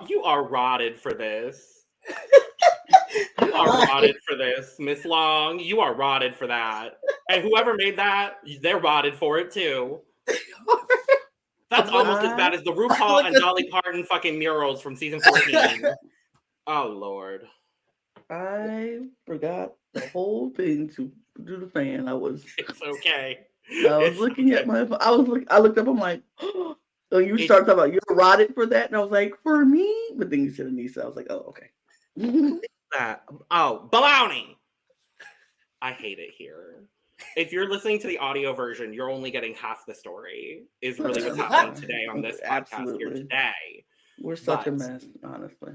You are rotted for this. You are rotted for this, Miss Long. You are rotted for that. And whoever made that, they're rotted for it too. That's almost as bad as the RuPaul and Dolly Parton fucking murals from season 14. Oh, Lord. I forgot the whole thing to do the fan. It's okay. I was looking at my. I looked up. I'm like, oh, so you start talking about you're rotted for that, and I was like, for me. But then you said Aneesa. I was like, oh, okay. Baloney. I hate it here. If you're listening to the audio version, you're only getting half the story. Is really what's happening today on this podcast here today. We're such a mess, honestly.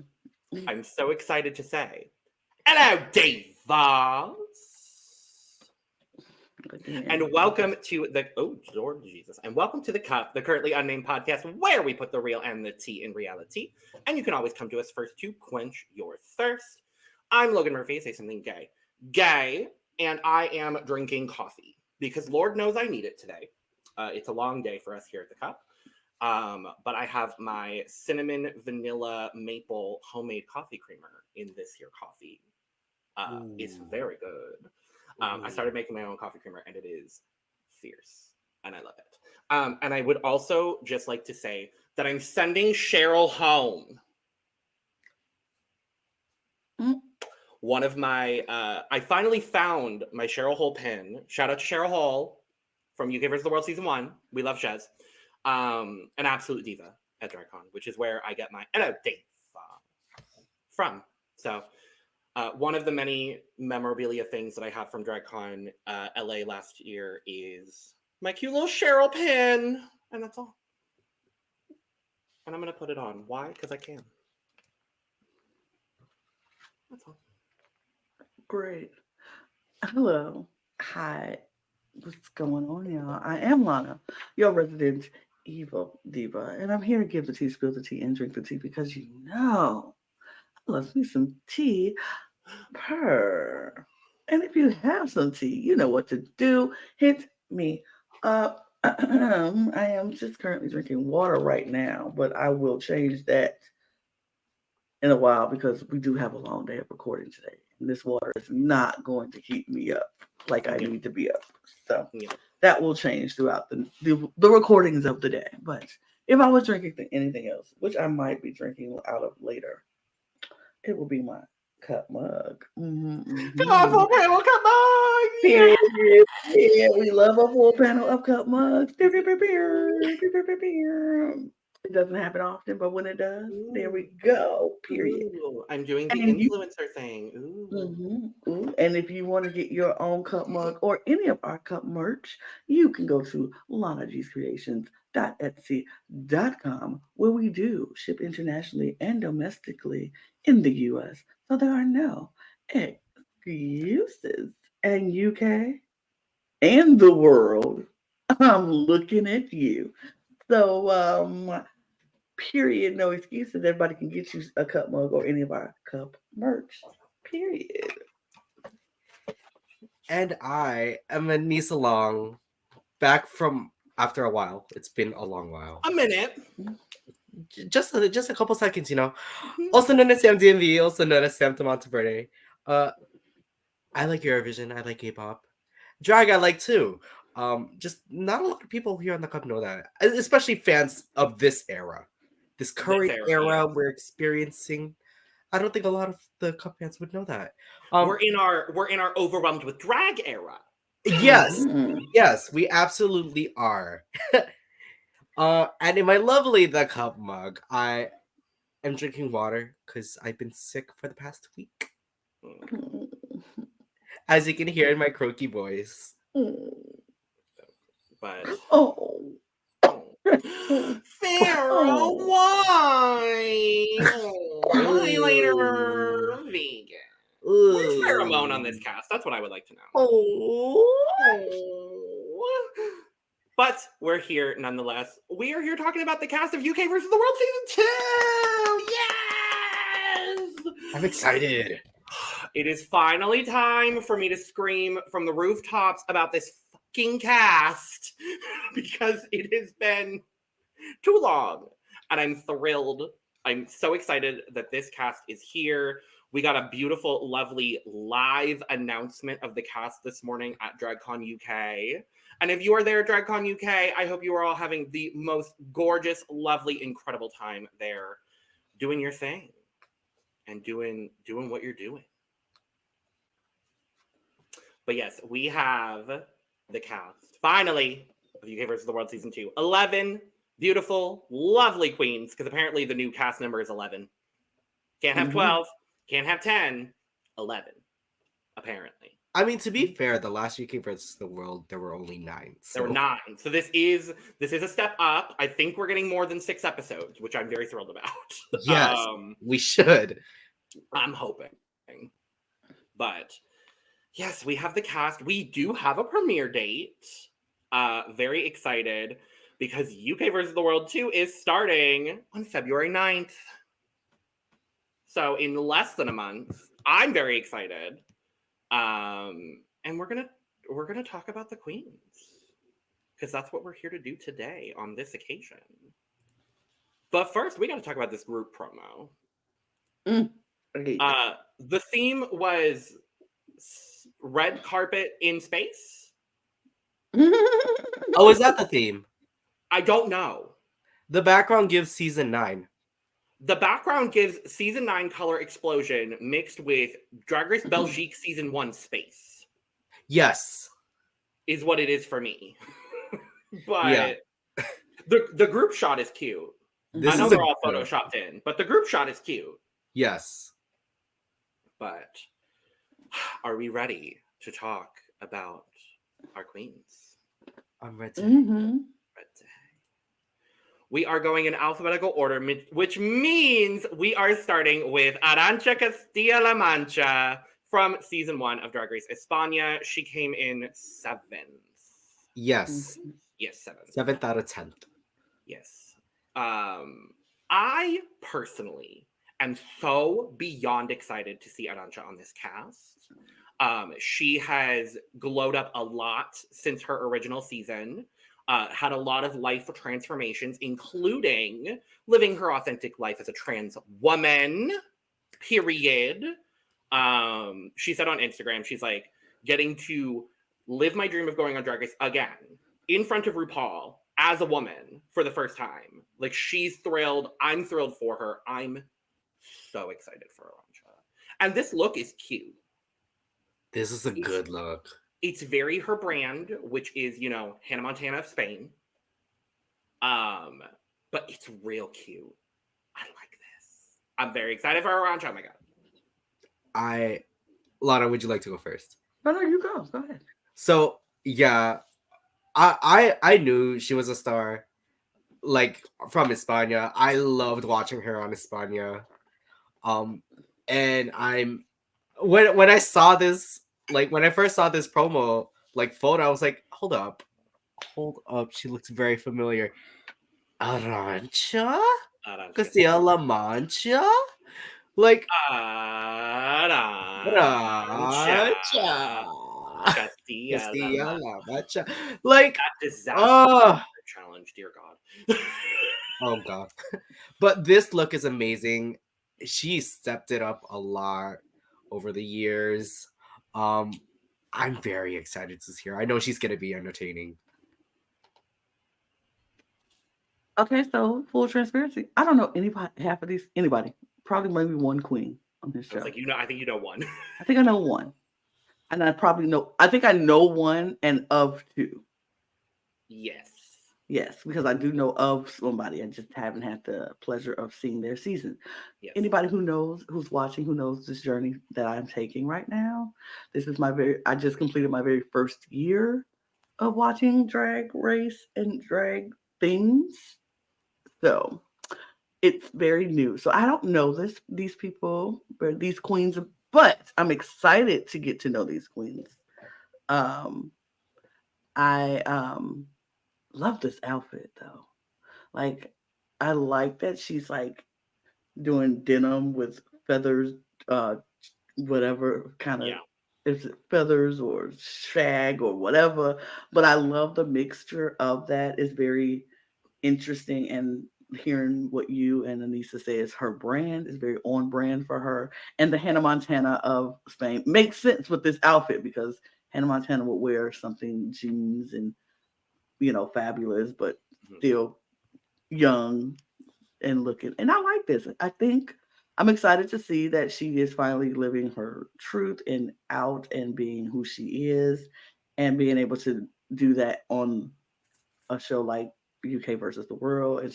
I'm so excited to say, hello, divas. And welcome to the Lord Jesus, and welcome to the Cup, the Currently Unnamed Podcast, where we put the real and the tea in reality. And you can always come to us first to quench your thirst. I'm Logan Murphy. Say something gay, and I am drinking coffee because Lord knows I need it today. It's a long day for us here at the Cup, but I have my cinnamon vanilla maple homemade coffee creamer in this here coffee. It's very good. I started making my own coffee creamer, and it is fierce, and I love it. And I would also just like to say that I'm sending Cheryl home. One of my, I finally found my Cheryl Hole pin. Shout out to Cheryl Hole from UK vs. the World Season 1. We love Shez. An absolute diva at DragCon, which is where I get my diva from. So, one of the many memorabilia things that I have from DragCon LA last year is my cute little Cheryl pin. And that's all. And I'm going to put it on. Why? Because I can. That's all. Great. Hello. Hi. What's going on, y'all? I am Lana, your resident evil diva. And I'm here to give the tea, spill the tea, and drink the tea because you know I love me some tea. Purr. And if you have some tea, you know what to do. Hit me up. I am just currently drinking water right now, but I will change that in a while because we do have a long day of recording today. And this water is not going to keep me up like I need to be up. So that will change throughout the recordings of the day. But if I was drinking anything else, which I might be drinking out of later, it will be my cup mug. Full panel cup mug! Yeah, we love a full panel of cup mugs. It doesn't happen often, but when it does, there we go. Period. Ooh, I'm doing the influencer thing. Ooh. And if you want to get your own cup mug or any of our cup merch, you can go to lanagcreations.etsy.com, where we do ship internationally and domestically in the US. So there are no excuses. And UK and the world, I'm looking at you. So, period, no excuses. Everybody can get you a cup mug or any of our cup merch. Period. And I am Aneesa Long, back from after a while. It's been a long while. A minute. Just a couple seconds, you know. Also known as Sam DMV, also known as Sam Monteverde. I like Eurovision. I like K-pop. Drag I like too. Just not a lot of people here on the cup know that, especially fans of this era, this current era we're experiencing. I don't think a lot of the cup fans would know that. We're in our overwhelmed with drag era. Yes, we absolutely are. And in my lovely The Cup mug, I am drinking water because I've been sick for the past week. As you can hear in my croaky voice. But Pharaoh, why? Highlighter vegan. Where's pheromone on this cast? That's what I would like to know. But we're here nonetheless. We are here talking about the cast of UK vs. the World Season 2! Yes! I'm excited. It is finally time for me to scream from the rooftops about this fucking cast because it has been too long. And I'm thrilled I'm so excited that this cast is here. We got a beautiful, lovely live announcement of the cast this morning at DragCon UK. And if you are there at DragCon UK, I hope you are all having the most gorgeous, lovely, incredible time there, doing your thing and doing what you're doing. But yes, we have the cast, finally, of UK vs. the World Season 2. 11 beautiful, lovely queens, because apparently the new cast number is 11. Can't have 12, can't have 10, 11, apparently. I mean, to be fair, the last UK versus the World, there were only 9. So. There were 9. So this is a step up. I think we're getting more than 6 episodes, which I'm very thrilled about. Yes, we should. I'm hoping. But yes, we have the cast. We do have a premiere date. Very excited because UK vs. the World 2 is starting on February 9th. So in less than a month. I'm very excited. And we're gonna talk about the queens. Because that's what we're here to do today on this occasion. But first, we gotta talk about this group promo. The theme was red carpet in space. Oh, is that the theme? I don't know. The background gives season 9. The background gives season 9 color explosion mixed with Drag Race Belgique season 1 space. Yes. Is what it is for me. But yeah. the group shot is cute. I know they're all photoshopped in, but the group shot is cute. Yes. But are we ready to talk about our queens? I'm ready. We are going in alphabetical order, which means we are starting with Arantxa Castilla-La Mancha from season 1 of Drag Race España. She came in 7th. Yes. Yes, 7th. 7th out of 10th. Yes. I personally am so beyond excited to see Arantxa on this cast. She has glowed up a lot since her original season. Had a lot of life transformations, including living her authentic life as a trans woman, period. She said on Instagram, she's like, getting to live my dream of going on Drag Race again in front of RuPaul as a woman for the first time. Like, she's thrilled. I'm thrilled for her. I'm so excited for Arantxa. And this look is cute. This is a good look. It's very her brand, which is, Hannah Montana of Spain. But it's real cute. I like this. I'm very excited for Arantxa. Oh my god. Lana, would you like to go first? No, you go. Go ahead. So yeah, I knew she was a star, like from España. I loved watching her on España. And when I saw this. Like, when I first saw this promo, photo, I was like, hold up. She looks very familiar. Arantxa? Castilla-La Mancha? Like, Arantxa. Castilla-La Mancha. Like, that disaster challenge, dear God. Oh, God. But this look is amazing. She stepped it up a lot over the years. I'm very excited to see her. I know she's gonna be entertaining. Okay, so full transparency. I don't know anybody. Probably maybe one queen on this show. Like, I think you know one. I think I know one. And I think I know one and of 2. Yes. Yes, because I do know of somebody. I just haven't had the pleasure of seeing their season. Yes. Anybody who's watching, who knows this journey that I'm taking right now. This is I just completed my very first year of watching Drag Race and drag things. So it's very new. So I don't know these people, or these queens, but I'm excited to get to know these queens. I love this outfit though. Like, I like that she's like doing denim with feathers, whatever kind of, is it feathers or shag or whatever. But I love the mixture of that. It's very interesting and hearing what you and Aneesa say is her brand is very on brand for her. And the Hannah Montana of Spain makes sense with this outfit because Hannah Montana would wear something jeans and, fabulous, but still young and looking. And I like this. I think I'm excited to see that she is finally living her truth and out and being who she is and being able to do that on a show like UK versus the world. And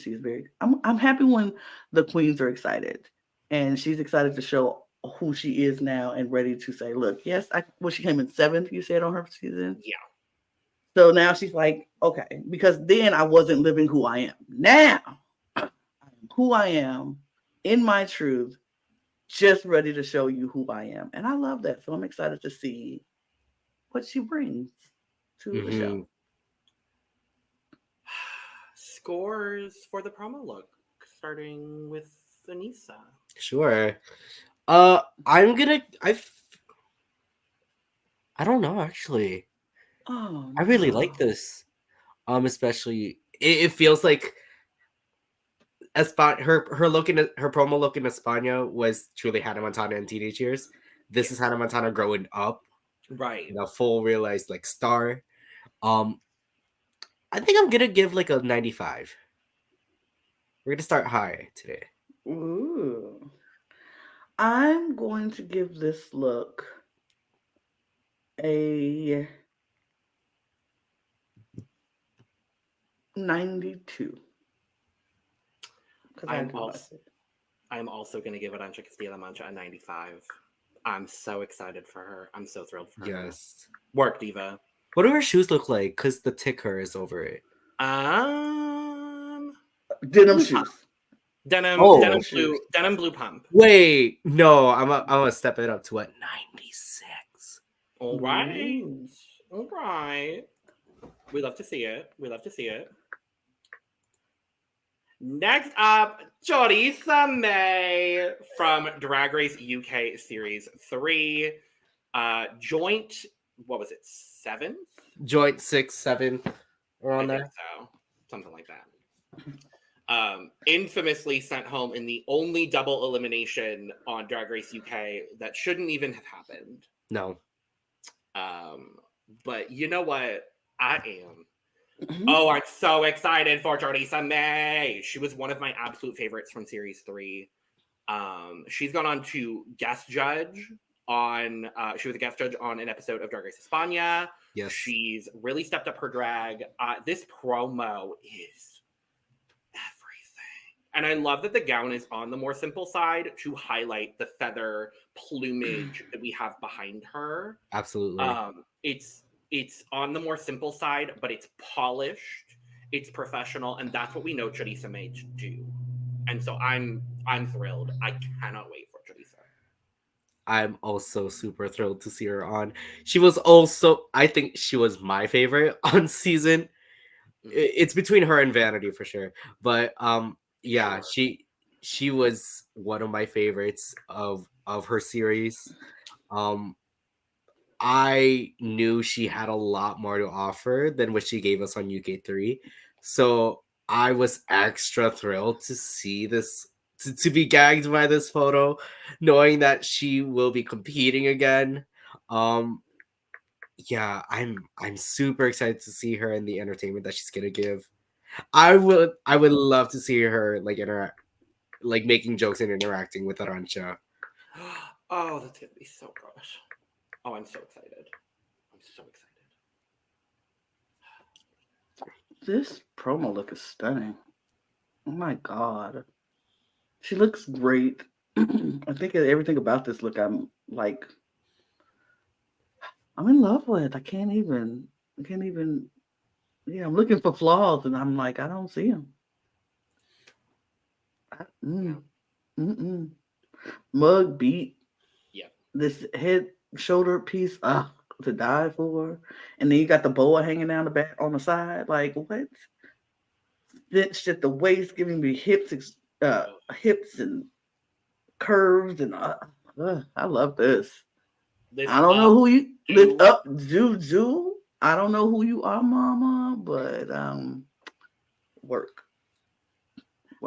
I'm happy when the queens are excited and she's excited to show who she is now and ready to say, look, yes, she came in 7th, you said, on her season. Yeah. So now she's like, okay, because then I wasn't living who I am. Now I'm who I am in my truth, just ready to show you who I am. And I love that. So I'm excited to see what she brings to the show. Scores for the promo look, starting with Aneesa. Sure. I don't know, actually. Oh, I really like this. Especially it feels like her look in her promo look in España was truly Hannah Montana in teenage years. This is Hannah Montana growing up, right? Full realized like star. I think I'm gonna give like a 95. We're gonna start high today. Ooh. I'm going to give this look a 92. I'm also going to give Arantxa Castilla Mancha a 95. I'm so excited for her. I'm so thrilled for her. Yes. Work, Diva. What do her shoes look like? Because the ticker is over it. Denim shoes. Denim blue pump. Wait, no, I'm gonna step it up to a 96. All right. We love to see it. Next up, Choriza May from Drag Race UK Series 3. Joint, what was it, 7th? Joint 6, 7, around there. So. Something like that. Infamously sent home in the only double elimination on Drag Race UK that shouldn't even have happened. No. But you know what? I am. Oh, I'm so excited for Choriza May. She was one of my absolute favorites from Series 3. She's gone on to guest judge on, she was a guest judge on an episode of Drag Race España. Yes. She's really stepped up her drag. This promo is everything. And I love that the gown is on the more simple side to highlight the feather plumage that we have behind her. Absolutely. It's on the more simple side, but it's polished, it's professional, and that's what we know Choriza May to do. And so I'm thrilled. I cannot wait for Choriza. I'm also super thrilled to see her on. She was also, I think she was my favorite on season. It's between her and Vanity for sure. But yeah, she was one of my favorites of her series. I knew she had a lot more to offer than what she gave us on UK3. So I was extra thrilled to see this, to be gagged by this photo, knowing that she will be competing again. Yeah, I'm super excited to see her in the entertainment that she's gonna give. I would love to see her like making jokes and interacting with Arantxa. Oh, that's gonna be so good. Oh, I'm so excited. This promo look is stunning. Oh my god. She looks great. I think everything about this look I'm in love with. I can't even I'm looking for flaws and I'm like, I don't see them. Mug beat. Yeah. This head shoulder piece to die for. And then you got the boa hanging down the back on the side. Like what? Stitched at the waist, giving me hips and curves and I love this. I don't know who you lift up, Zoo. I don't know who you are, Mama, but work.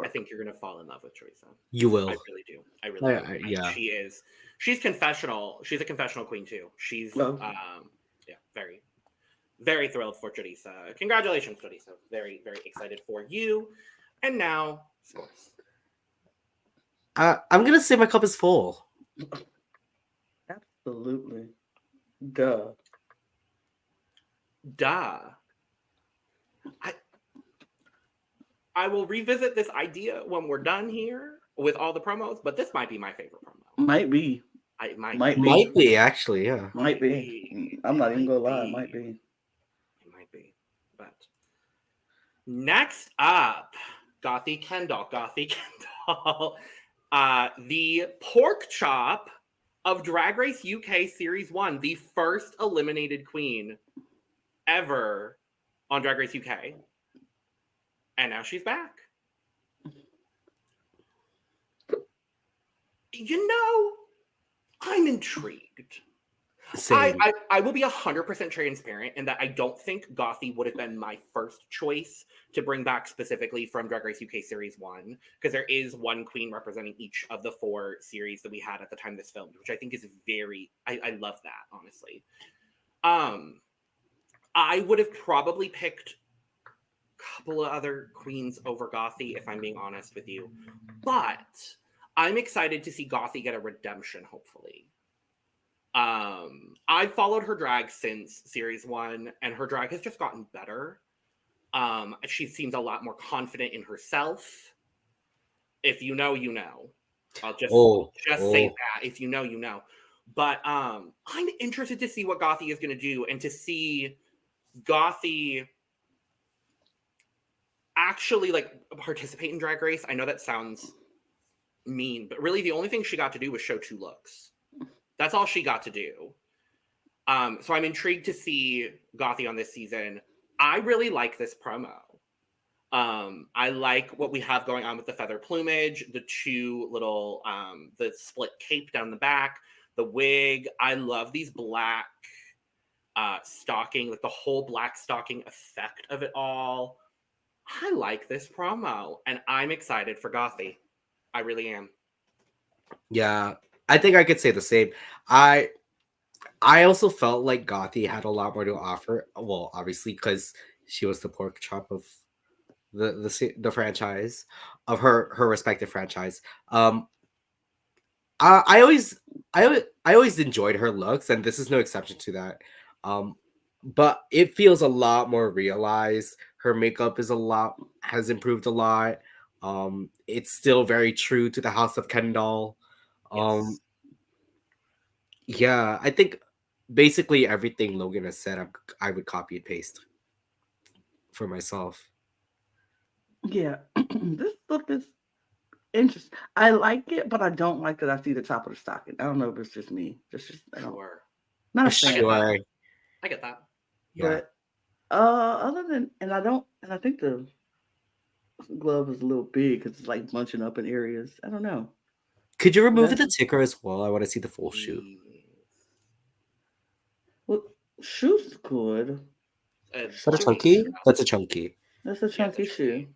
I think you're gonna fall in love with Choriza. You will. I really do. I really do. And Yeah. She's confessional. She's a confessional queen too. She's very, very thrilled for Choriza. Congratulations, Choriza. Very, very excited for you. And now, scores. I'm gonna say my cup is full. Absolutely. Duh. I will revisit this idea when we're done here with all the promos, but this might be my favorite promo. Might be. It Might be actually, yeah. Might be. I'm not even gonna lie. It might be. It might be. But next up, Gothy Kendoll. The pork chop of Drag Race UK Series 1, the first eliminated queen ever on Drag Race UK. And now she's back. You know, I'm intrigued. Same. I will be 100% transparent in that I don't think Gothy would have been my first choice to bring back specifically from Drag Race UK Series 1, because there is one queen representing each of the 4 series that we had at the time this filmed, which I think is I love that, honestly. I would have probably picked a couple of other queens over Gothy, if I'm being honest with you. But I'm excited to see Gothy get a redemption, hopefully. I've followed her drag since Series 1, and her drag has just gotten better. She seems a lot more confident in herself. If you know, you know. I'll just say that. If you know, you know. But I'm interested to see what Gothy is going to do, and to see Gothy actually like participate in Drag Race. I know that sounds mean, but really the only thing she got to do was show 2 looks. That's all she got to do. So I'm intrigued to see Gothy on this season. I really like this promo. I like what we have going on with the feather plumage, the 2 little, the split cape down the back, the wig. I love these black stocking, like the whole black stocking effect of it all. I like this promo, and I'm excited for Gothy. I really am. Yeah, I think I could say the same. I also felt like Gothy had a lot more to offer. Well, obviously, because she was the pork chop of the franchise, of her respective franchise. I always enjoyed her looks, and this is no exception to that. But it feels a lot more realized. Her makeup has improved a lot. It's still very true to the House of Kendall. Yes. Yeah, I think basically everything Logan has said, I would copy and paste for myself. Yeah, this look is interesting. I like it, but I don't like that I see the top of the stocking. I don't know if it's just me. Just Sure. not a fan. Sure. I get that. Yeah. But other than, and I think the glove is a little big because it's like bunching up in areas. I don't know. Could you remove That's- the ticker as well? I want to see the full shoe. Well, shoe's good. Is that a chunky? That's a chunky. That's a chunky shoe.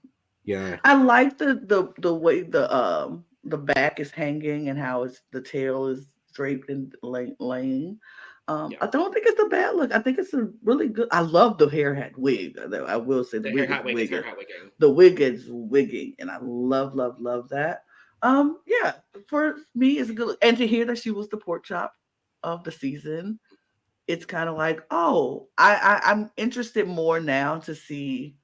Yeah. I like the way the back is hanging and how the tail is draped and laying. I don't think it's a bad look. I think it's a really good. I love the hair hat wig. I will say the wig is wigging. The wig is wigging, and I love that. Yeah, for me, it's a good look. And to hear that she was the pork chop of the season, it's kind of like, oh, I'm interested more now to see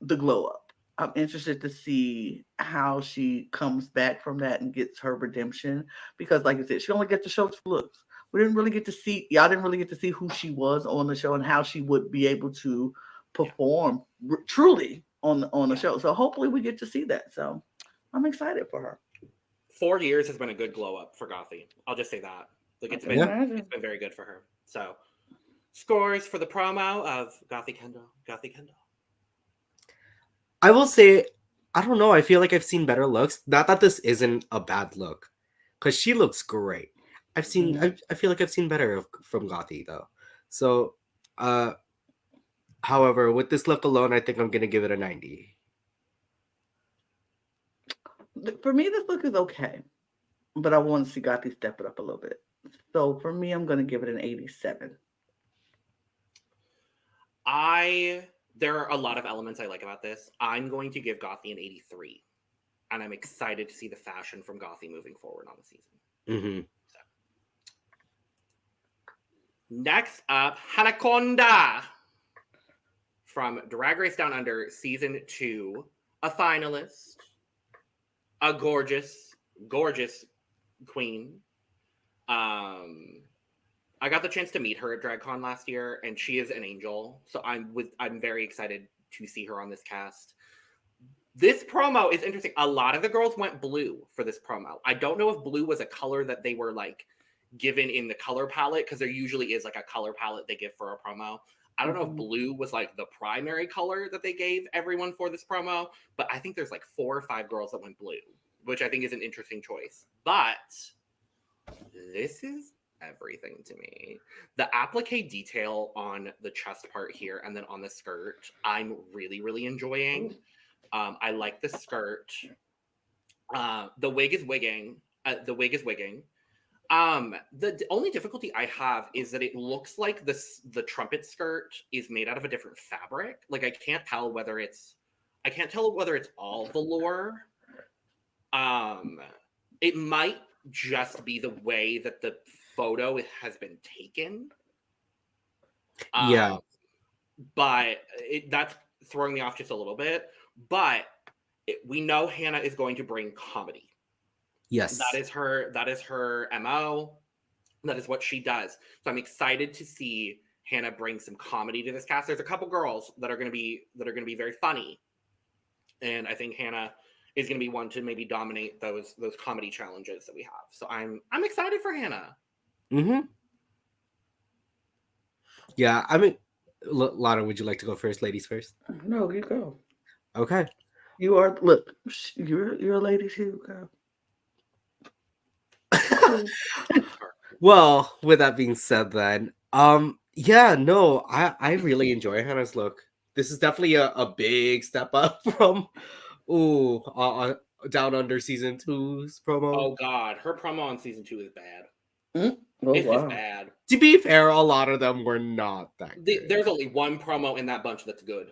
the glow up. I'm interested to see how she comes back from that and gets her redemption, because, like I said, she only gets to show 2 looks. Y'all didn't really get to see who she was on the show and how she would be able to perform truly on the show. So hopefully we get to see that. So I'm excited for her. 4 years has been a good glow up for Gothy. I'll just say that. Like it's been very good for her. So scores for the promo of Gothy Kendoll. I will say, I don't know. I feel like I've seen better looks. Not that this isn't a bad look, because she looks great. I feel like I've seen better from Gothy though. So, however, with this look alone, I think I'm gonna give it a 90. For me, this look is okay, but I want to see Gothy step it up a little bit. So for me, I'm going to give it an 87. There are a lot of elements I like about this. I'm going to give Gothy an 83. And I'm excited to see the fashion from Gothy moving forward on the season. Mm-hmm. So. Next up, Conda from Drag Race Down Under season 2, a finalist, a gorgeous, gorgeous queen. I got the chance to meet her at DragCon last year, and she is an angel. So I'm very excited to see her on this cast. This promo is interesting. A lot of the girls went blue for this promo. I don't know if blue was a color that they were like given in the color palette, because there usually is like a color palette they give for a promo. I don't know if blue was like the primary color that they gave everyone for this promo, but I think there's like 4 or 5 girls that went blue, which I think is an interesting choice. But this is everything to me. The applique detail on the chest part here and then on the skirt, I'm really, really enjoying. I like the skirt. The wig is wigging. The only difficulty I have is that it looks like the trumpet skirt is made out of a different fabric. Like I can't tell whether it's all velour. It might just be the way that the photo has been taken. Yeah. But that's throwing me off just a little bit. But we know Hannah is going to bring comedy. Yes. That is her MO. That is what she does. So I'm excited to see Hannah bring some comedy to this cast. There's a couple girls that are going to be very funny. And I think Hannah is going to be one to maybe dominate those comedy challenges that we have. So I'm excited for Hannah. Mm-hmm. Yeah, I mean, Lana, would you like to go first? Ladies first? No, you go. Okay. You're a lady too, girl. Well, with that being said, then, yeah, no, I really enjoy Hannah's look. This is definitely a big step up from Down Under season 2's promo. Oh God, her promo on season 2 is bad. Oh, It's wow. just bad. To be fair, a lot of them were not that good. There's only one promo in that bunch that's good.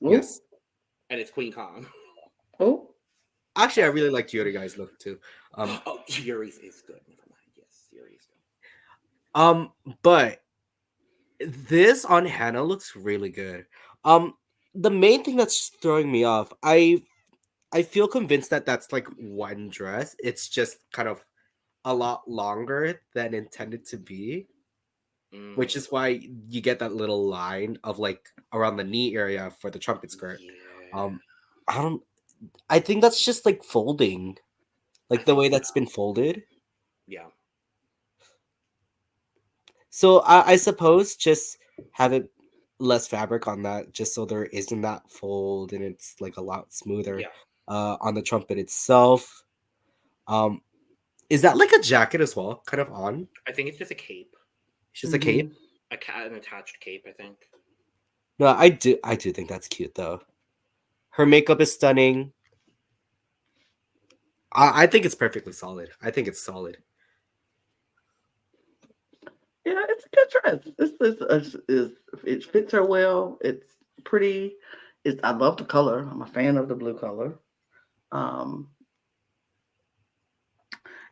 Yes. And it's Queen Kong. Oh. Actually, I really liked Yuri Guy's look too. Yuri's is good. Never mind. Yes, Yuri's good. But this on Hannah looks really good. The main thing that's throwing me off, I feel convinced that that's like one dress. It's just kind of a lot longer than intended to be, which is why you get that little line of like around the knee area for the trumpet skirt. Yeah. I think that's just like folding, like the way that's been folded. Yeah. So I suppose just have it less fabric on that, just so there isn't that fold and it's like a lot smoother. Yeah. On the trumpet itself. Is that like a jacket as well, kind of on? I think it's just a cape. It's just a cape. An attached cape, I think. No, I do think that's cute though. Her makeup is stunning. I think it's perfectly solid. I think it's solid. Yeah, it's a good dress. It fits her well. It's pretty. I love the color. I'm a fan of the blue color.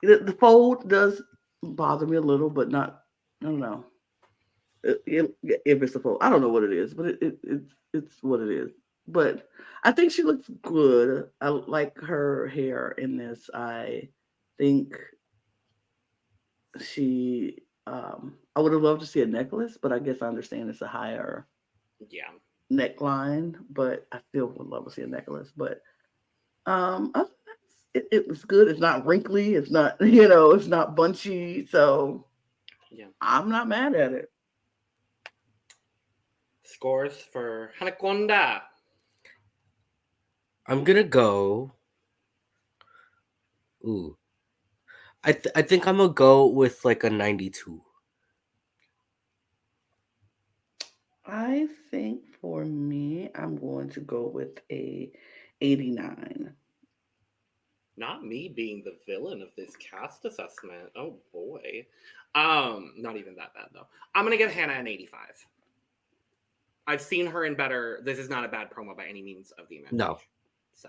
The fold does bother me a little, but not. I don't know. If it's the fold, I don't know what it is, but it's what it is. But I think she looks good. I like her hair in this. I think she. I would have loved to see a necklace, but I guess I understand it's a higher neckline. But I still would love to see a necklace. But it was good. It's not wrinkly. It's not it's not bunchy. So I'm not mad at it. Scores for Conda. I'm gonna go. Ooh, I think I'm gonna go with like a 92. I think for me, I'm going to go with a 89. Not me being the villain of this cast assessment. Oh boy. Not even that bad though. I'm gonna give Hannah an 85. I've seen her in better. This is not a bad promo by any means of the imagination. No. So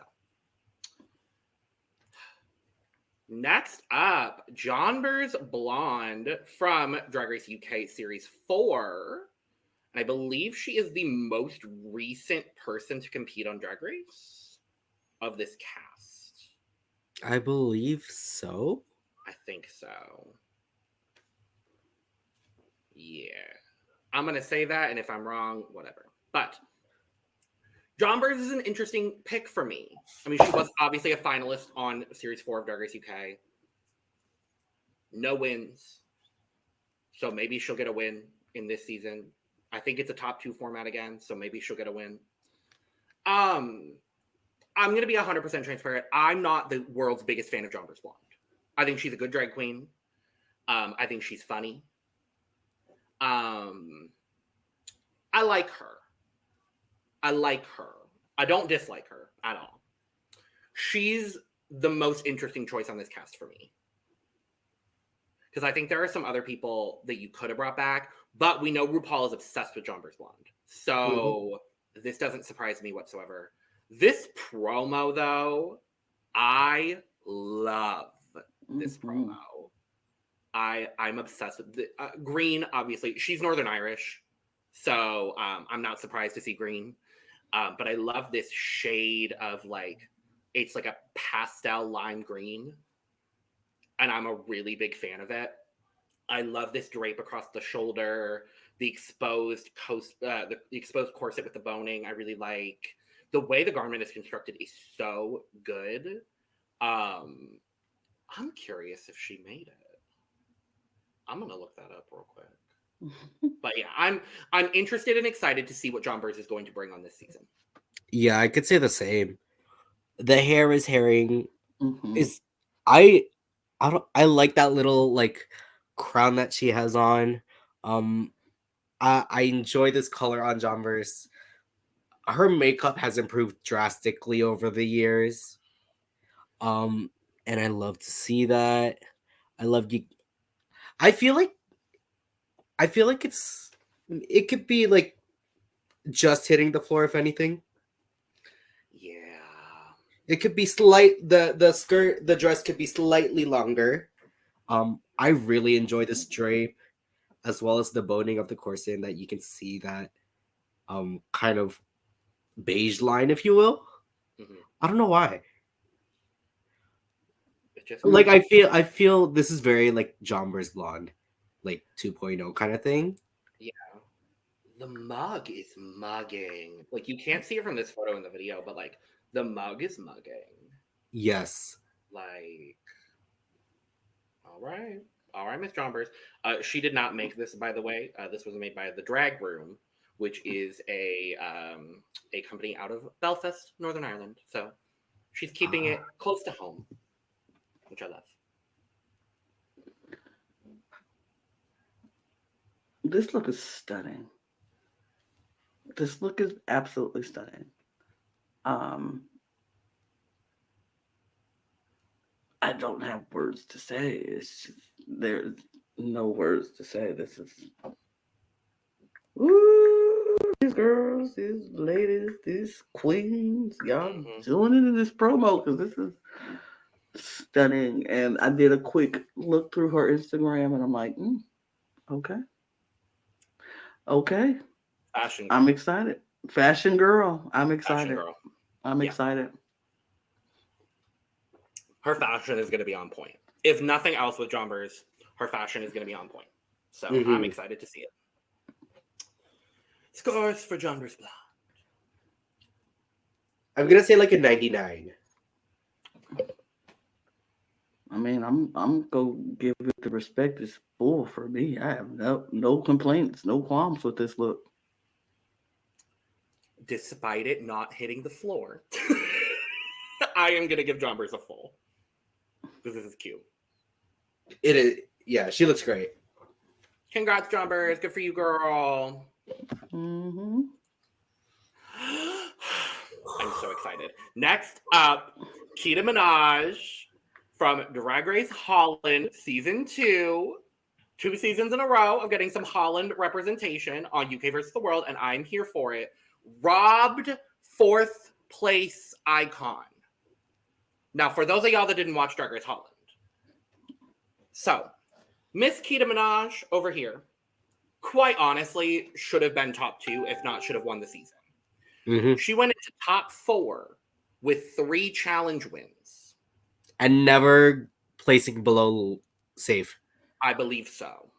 next up, Jonbers Blonde from Drag Race UK Series 4. And I believe she is the most recent person to compete on Drag Race of this cast. I believe so. I think so. Yeah. I'm going to say that, and if I'm wrong, whatever. But Jonbers is an interesting pick for me. I mean, she was obviously a finalist on Series 4 of Drag Race UK. No wins. So maybe she'll get a win in this season. I think it's a top 2 format again, so maybe she'll get a win. I'm going to be 100% transparent. I'm not the world's biggest fan of Jonbers Blonde. I think she's a good drag queen. I think she's funny. I like her. I don't dislike her at all. She's the most interesting choice on this cast for me. Because I think there are some other people that you could have brought back, but we know RuPaul is obsessed with Jonbers Blonde. So this doesn't surprise me whatsoever. This promo, though, I love this promo. I'm obsessed with the, Green, obviously. She's Northern Irish, so I'm not surprised to see Green. But I love this shade of, like, it's like a pastel lime green. And I'm a really big fan of it. I love this drape across the shoulder, the exposed corset with the boning. I really like the way the garment is constructed is so good. I'm curious if she made it. I'm gonna look that up real quick. But yeah, I'm interested and excited to see what Jonbers is going to bring on this season. Yeah, I could say the same. The hair is herring. Is I like that little like crown that she has on. I enjoy this color on Jonbers. Her makeup has improved drastically over the years. And I love to see that. I feel like it could be like just hitting the floor if anything. Yeah. It could be the dress could be slightly longer. I really enjoy this drape as well as the boning of the corset, and that you can see that kind of beige line, if you will. I don't know why. Like I feel this is very like Jonbers Blonde, like 2.0 kind of thing. Yeah. The mug is mugging. Like, you can't see it from this photo in the video, but like the mug is mugging. Yes. Like, all right, Miss Jonbers. She did not make this, by the way. This was made by the Drag Room, which is a company out of Belfast, Northern Ireland. So she's keeping it close to home, which I love. This look is stunning. This look is absolutely stunning. I don't have words to say. It's just, there's no words to say. This is, ooh, these girls, these ladies, these queens, y'all doing it in this promo because this is stunning. And I did a quick look through her Instagram, and I'm like, okay. Fashion girl. I'm excited. Fashion girl. I'm excited. Fashion girl. I'm excited. Her fashion is going to be on point. If nothing else with Jonbers, her fashion is going to be on point. So I'm excited to see it. Scores for Jonbers Blonde. I'm gonna say like a 99. I mean, I'm gonna give it the respect it's full for me. I have no complaints, no qualms with this look. Despite it not hitting the floor, I am gonna give Jonbers a full. Because this is cute. It is, yeah, she looks great. Congrats, Jonbers. Good for you, girl. I'm so excited. Next up, Keta Minaj from Drag Race Holland Season 2. 2 seasons in a row of getting some Holland representation on UK versus the World, and I'm here for it. Robbed 4th place icon. Now, for those of y'all that didn't watch Drag Race Holland. So, Miss Keta Minaj over here, quite honestly, should have been top 2, if not should have won the season. Mm-hmm. She went into top 4 with 3 challenge wins. And never placing below safe. I believe so.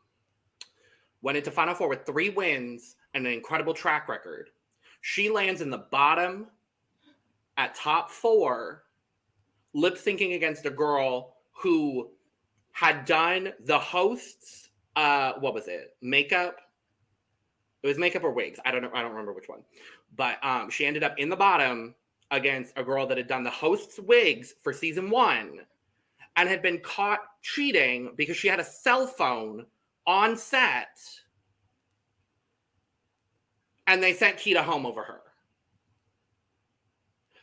Went into Final 4 with 3 wins and an incredible track record. She lands in the bottom at top 4, lip syncing against a girl who had done the host's what was it? Makeup. It was makeup or wigs. I don't know. I don't remember which one. But she ended up in the bottom against a girl that had done the host's wigs for season 1 and had been caught cheating because she had a cell phone on set. And they sent Keta home over her.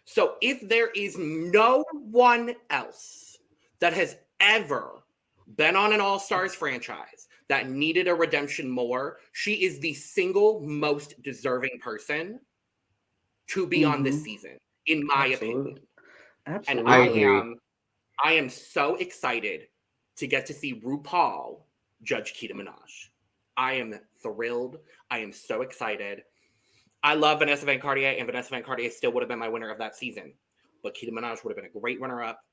So if there is no one else that has ever been on an All-Stars franchise that needed a redemption more, she is the single most deserving person to be on this season, in my opinion. Absolutely. And I am so excited to get to see RuPaul judge Keta Minaj. I am thrilled. I am so excited. I love Vanessa Van Cartier, and Vanessa Van Cartier still would have been my winner of that season. But Keta Minaj would have been a great runner-up,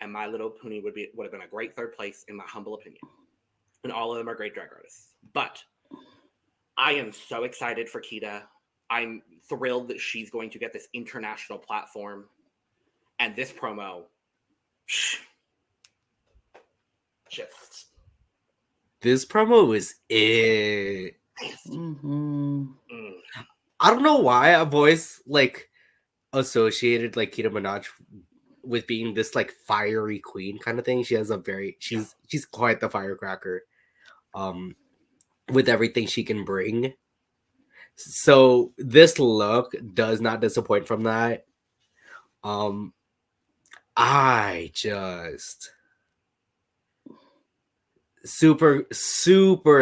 and My Little Pony would have been a great 3rd place, in my humble opinion. And all of them are great drag artists. But I am so excited for Keta. I'm thrilled that she's going to get this international platform. And this promo, just... This promo is it. Mm-hmm. I don't know why I've always associated Keta Minaj with being this fiery queen kind of thing. She has she's quite the firecracker, with everything she can bring. So this look does not disappoint from that. I just super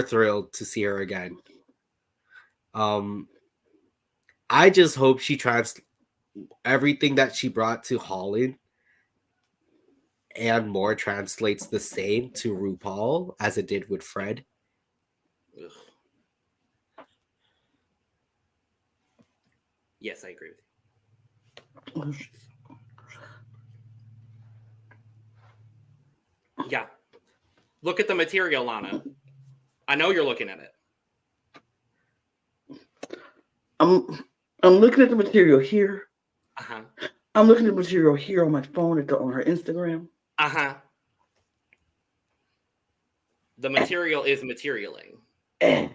thrilled to see her again. I just hope she everything that she brought to Holland and more translates the same to RuPaul as it did with Fred. Ugh. Yes, I agree with you. Yeah. Look at the material, Lana. I know you're looking at it. I'm looking at the material here. Uh-huh. I'm looking at the material here on my phone on her Instagram. Uh-huh. The material is materialing. That's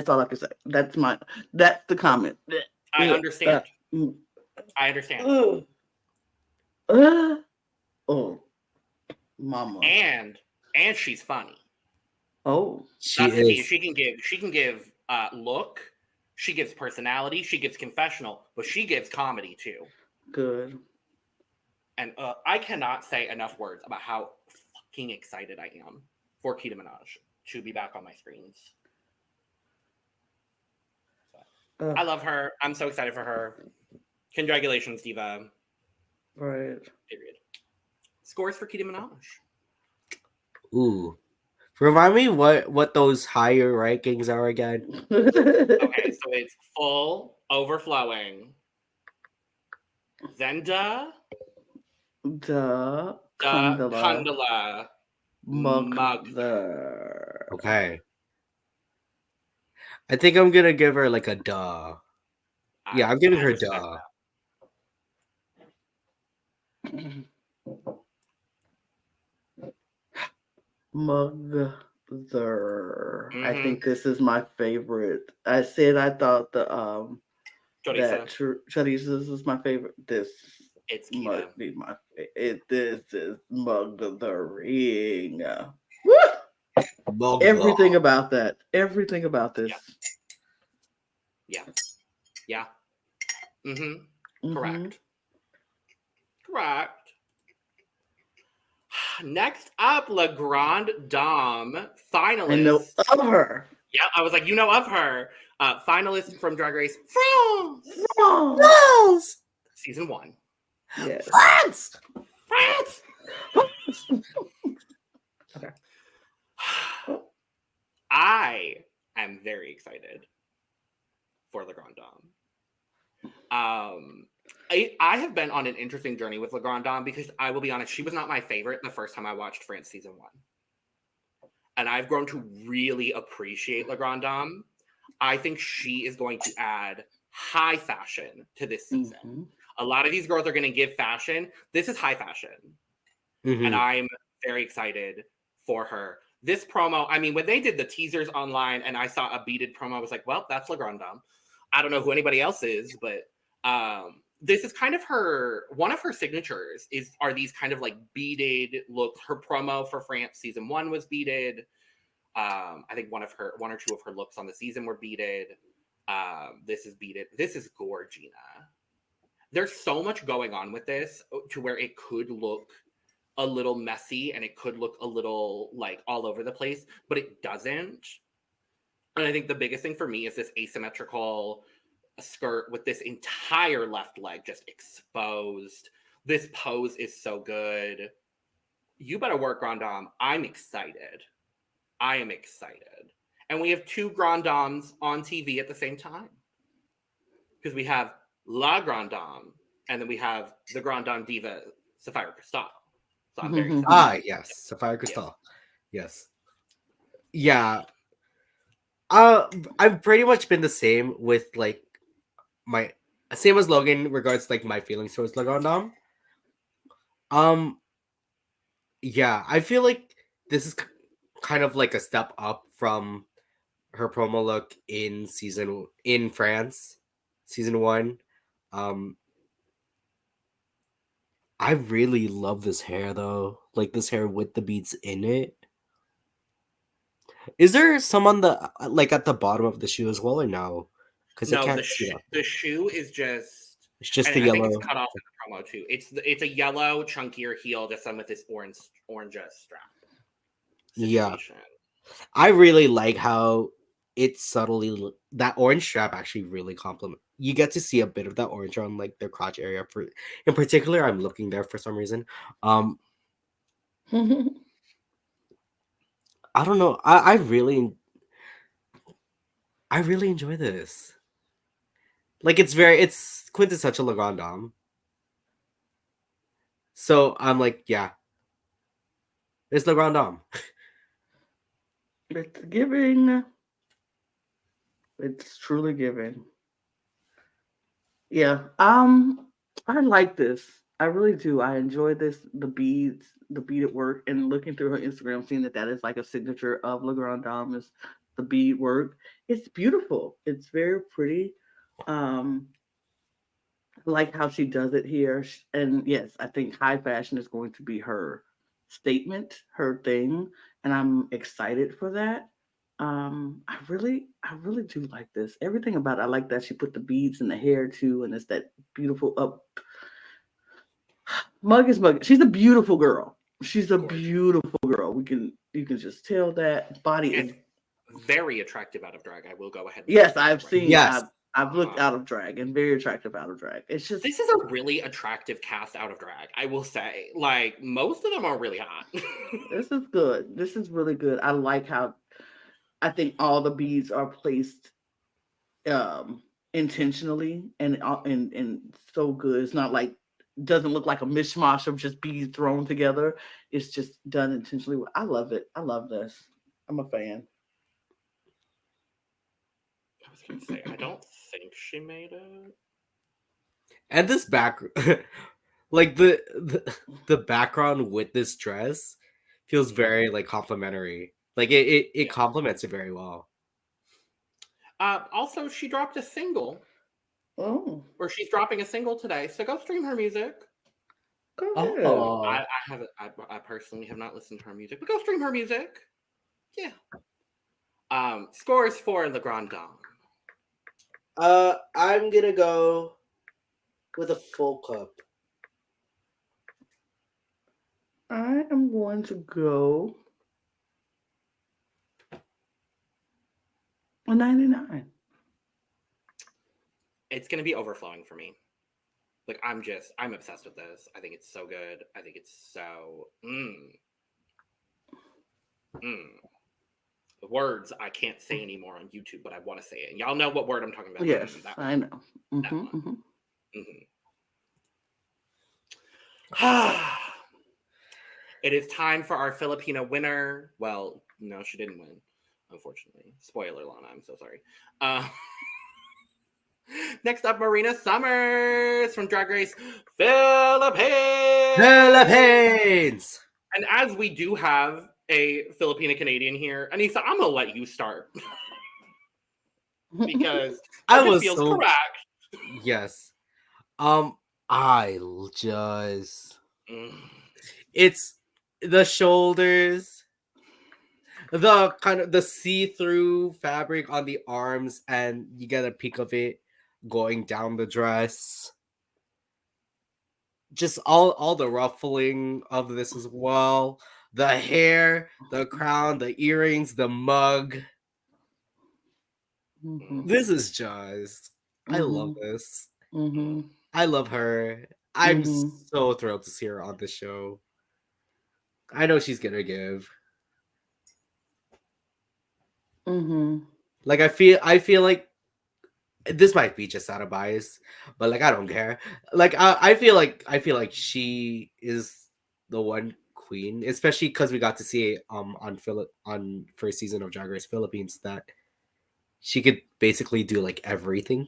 all I can say. That's the comment. I understand. I understand. Oh, mama. And she's funny. Oh, she is. She can give look. She gives personality. She gives confessional, but she gives comedy too. Good. And I cannot say enough words about how fucking excited I am for Keta Minaj to be back on my screens. I love her. I'm so excited for her. Congratulations, Diva. Right. Period. Scores for Keta Minaj. Ooh. Remind me what those higher rankings are again. Okay, so it's full, overflowing. Then Conda, Mother. Okay. I think I'm gonna give her a duh. Yeah, I'm giving her duh. Mother. I think this is my favorite. I said I thought the Choriza was my favorite. This must be my favorite. This is mothering. Everything about that. Everything about this. Yeah. Yeah. Mm-hmm. Mhm. Correct. Next up, La Grande Dame, I know finalist. of her. Yeah, I was like, you know of her. Finalist from Drag Race France, Oh, Yes! season 1. yes. France! France! Okay. I am very excited for La Grande Dame. I have been on an interesting journey with La Grande Dame because I will be honest, she was not my favorite the first time I watched France season 1. And I've grown to really appreciate La Grande Dame. I think she is going to add high fashion to this season. Mhm. A lot of these girls are going to give fashion. This is high fashion. Mhm. And I'm very excited for her. This promo, I mean, when they did the teasers online and I saw a beaded promo, I was like, well, that's La Grande Dame. I don't know who anybody else is, but this is kind of one of her signatures are these kind of like beaded looks. Her promo for France season 1 was beaded. I think one or two of her looks on the season were beaded. This is beaded. This is Gorgina. There's so much going on with this to where it could look a little messy and it could look a little like all over the place, but it doesn't. And I think the biggest thing for me is this asymmetrical skirt with this entire left leg just exposed. This pose is so good. You better work, Grande Dame. I'm excited. I am excited. And we have 2 Grande Dames on TV at the same time. Because we have La Grande Dame, and then we have the Grande Dame diva, Sapphire Crystal. So I'm very excited. Yes. Sapphire Crystal. Yes. Yeah. I've pretty much been the same with like my same as Logan in regards to, like my feelings towards La Grande Dame. Yeah, I feel like this is kind of like a step up from her promo look in France, season 1. I really love this hair though, like this hair with the beads in it. Is there some on the like at the bottom of the shoe as well, or no? Because I No, can't see that. the shoe is just, It's just and the I think it's yellow. cut off in the promo too. It's a yellow chunkier heel just done with this orange strap Yeah, situation. I really like how it subtly that orange strap actually really complement. You get to see a bit of that orange on like their crotch area. For in particular, I'm looking there for some reason. I don't know. I really enjoy this. Like it's quintessential La Grande Dame. So I'm like, yeah, it's La Grande Dame. It's giving. It's truly giving. Yeah. I like this. I really do. I enjoy this. The beads, the beaded work, and looking through her Instagram, seeing that is like a signature of La Grande Dame is the bead work. It's beautiful. It's very pretty. Um, I like how she does it here. And yes, I think high fashion is going to be her statement, her thing, and I'm excited for that. I really do like this. Everything about it, I like that she put the beads in the hair too, and it's that beautiful up. Mug is mug. She's a beautiful girl. She's a Gorgeous. beautiful girl. You can just tell that body is. And very attractive out of drag. I will go ahead and Yes, say I've that right seen. Yes. I've looked out of drag and very attractive out of drag. It's just This is a really attractive cast out of drag, I will say. Like, most of them are really hot. this is good. This is really good. I like how I think all the beads are placed intentionally and so good. It's not like doesn't look like a mishmash of just beads thrown together. It's just done intentionally. I love it. I love this. I'm a fan. I was going to say, I don't think she made it. And this back, like the background with this dress feels very like complimentary. Like it Yeah. complements it very well. Also, she dropped a single, Oh, or she's dropping a single today, so go stream her music. go ahead. Oh, I haven't. I personally have not listened to her music, but go stream her music. Yeah. Scores for La Grande Dame. I'm gonna go with a full cup. I am going to go a 99. It's gonna be overflowing for me. Like I'm obsessed with this. I think it's so good. I think it's so The words I can't say anymore on YouTube, but I want to say it. And y'all know what word I'm talking about. Yes, That I know. That one. It is time for our Filipino winner. Well, no, she didn't win, unfortunately. Spoiler, Lana. I'm so sorry. Next up, Marina Summers from Drag Race Philippines. Philippines. And as we do have a Filipina Canadian here, Aneesa, I'm gonna let you start because it feels correct. Yes. I just it's the shoulders, the kind of the see-through fabric on the arms, and you get a peek of it going down the dress. Just all the ruffling of this as well. The hair, the crown, the earrings, the mug. This is just I love this. I love her. I'm so thrilled to see her on the show. I know she's gonna give. Like I feel like this might be just out of bias, but like I don't care. Like I feel like she is the one queen, especially because we got to see on first season of Drag Race Philippines that she could basically do like everything.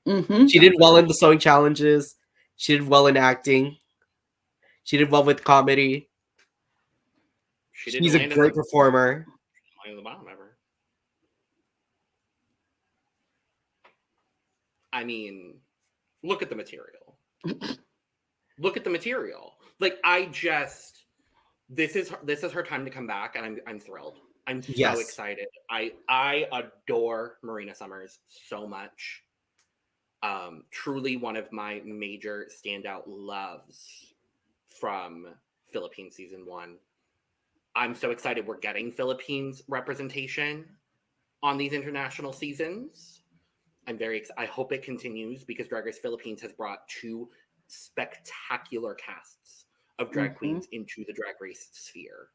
She did well in the sewing challenges. She did well in acting. She did well with comedy. She's a great performer. The bottom ever. I mean, look at the material. Look at the material. Like this is her time to come back, and I'm thrilled. I'm so excited. I adore Marina Summers so much. Truly one of my major standout loves from Philippines season 1. I'm so excited we're getting Philippines representation on these international seasons. I'm very excited. I hope it continues because Drag Race Philippines has brought 2 spectacular casts of drag queens into the Drag Race sphere.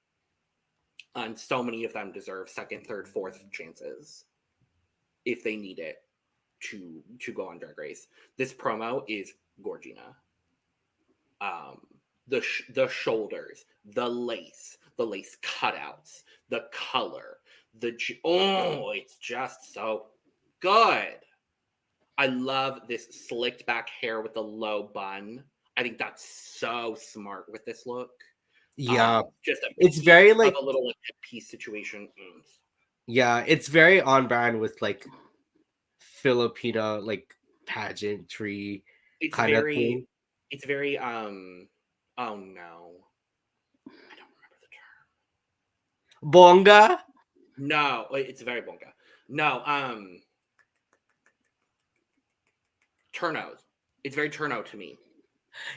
And so many of them deserve 2nd, 3rd, 4th chances if they need it to go on Drag Race. This promo is Gorgina. The shoulders, the lace cutouts, the color, it's just so good. I love this slicked back hair with the low bun. I think that's so smart with this look. Yeah, it's very like a little like piece situation. Yeah, it's very on brand with like Filipina like pageantry kind of thing. It's very oh no. I don't remember the term. Bonga? No, it's very bonga. No, turnout. It's very turnout to me.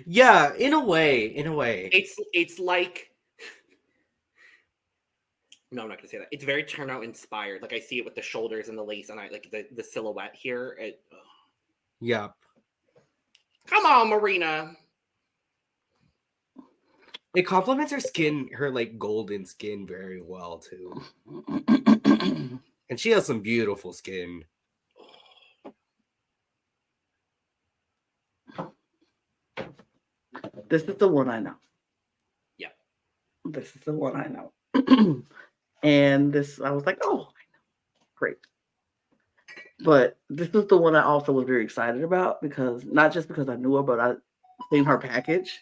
Yeah, in a way. It's like no, I'm not gonna say that. It's very turnout inspired. Like I see it with the shoulders and the lace, and I like the silhouette here. Yep. Come on, Marina. It complements her skin, her like golden skin, very well too. And she has some beautiful skin. This is the one I know. Yeah. This is the one I know. And this, I was like, oh, I know. Great. But this is the one I also was very excited about because not just because I knew her, but I seen her package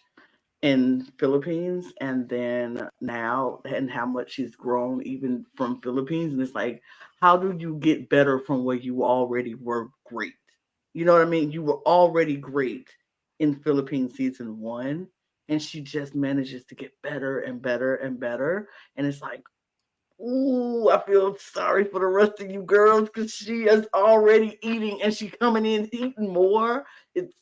in Philippines and then now and how much she's grown even from Philippines. And it's like, how do you get better from where you already were great? You know what I mean? You were already great in Philippines season 1, and she just manages to get better and better and better. And it's like, ooh, I feel sorry for the rest of you girls because she is already eating and she coming in eating more. It's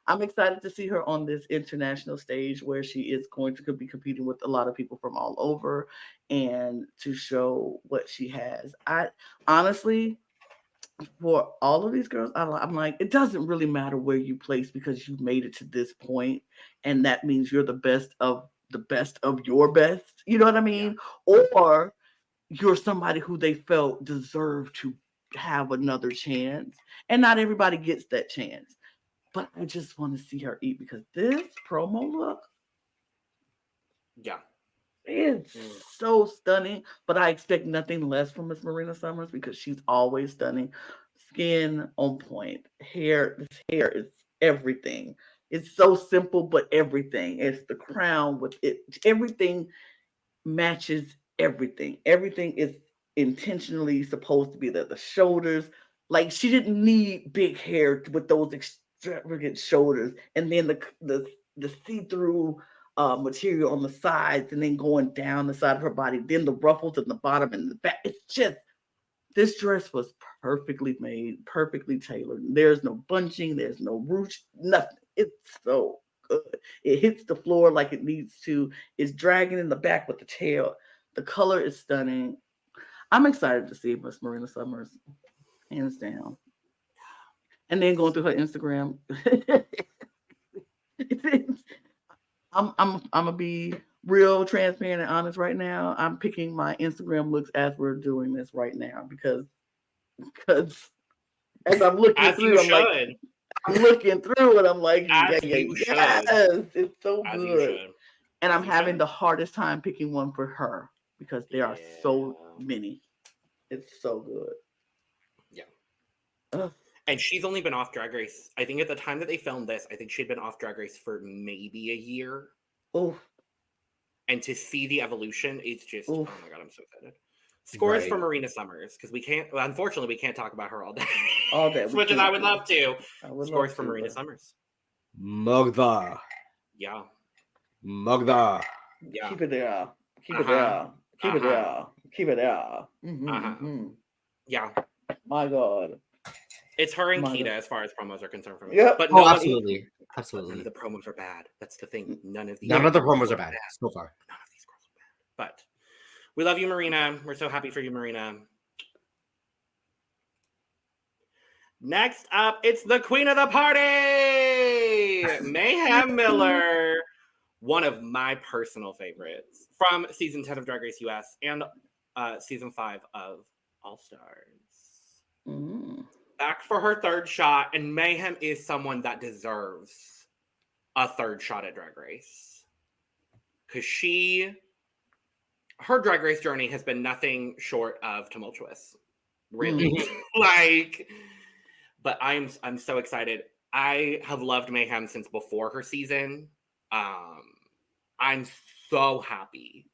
I'm excited to see her on this international stage where she is going to be competing with a lot of people from all over and to show what she has. I honestly, for all of these girls, I'm like, it doesn't really matter where you place because you made it to this point, and that means you're the best of your best. You know what I Yeah. mean? Or you're somebody who they felt deserved to have another chance, and not everybody gets that chance. But I just want to see her eat because this promo look Yeah. is Mm. so stunning. But I expect nothing less from Miss Marina Summers because she's always stunning. Skin on point, this hair is everything. It's so simple, but everything. It's the crown with it. Everything matches everything. Everything is intentionally supposed to be there. The shoulders, like she didn't need big hair with those extravagant shoulders, and then the see through material on the sides, and then going down the side of her body, then the ruffles at the bottom and the back. It's just this dress was perfectly made, perfectly tailored. There's no bunching, there's no ruche, nothing. It's so good. It hits the floor like it needs to. It's dragging in the back with the tail. The color is stunning. I'm excited to see Miss Marina Summers, hands down. And then going through her Instagram, I'm gonna be real transparent and honest right now. I'm picking my Instagram looks as we're doing this right now because as I'm looking As you through, should. I'm looking through and I'm like, yeah, As yeah, you yes, should. it's so As you good. should. And I'm As you having should. the hardest time picking one for her because there are Yeah. so many. It's so good. Yeah. Ugh. And she's only been off Drag Race. I think at the time that they filmed this, I think she'd been off Drag Race for maybe a year. Oof, And to see the evolution, it's just, oh oof. my God, I'm so excited. Scores for Right. Marina Summers, because we can't, well, unfortunately, we can't talk about her all day. All that As we much as I can't would do. love to. I would Scores love for to, Marina but Summers. Magda. Yeah. Magda. Yeah. keep it there. Keep Uh it huh. there. Keep Uh it huh. there. Keep it there. Uh huh. Yeah. My God. It's her and My Keta God. as far as promos are concerned for me. Yep. But Oh, no one, absolutely. but none of Absolutely. the promos are bad. That's the thing. None of these None of the promos promos are are bad bad. so far. None of these girls are bad. But we love you, Marina. We're so happy for you, Marina. Next up, it's the queen of the party, Mayhem Miller. One of my personal favorites from season 10 of Drag Race US and season 5 of All Stars. Mm. Back for her third shot, and Mayhem is someone that deserves a third shot at Drag Race. Because her Drag Race journey has been nothing short of tumultuous. Really. Like, but I'm so excited. I have loved Mayhem since before her season. I'm so happy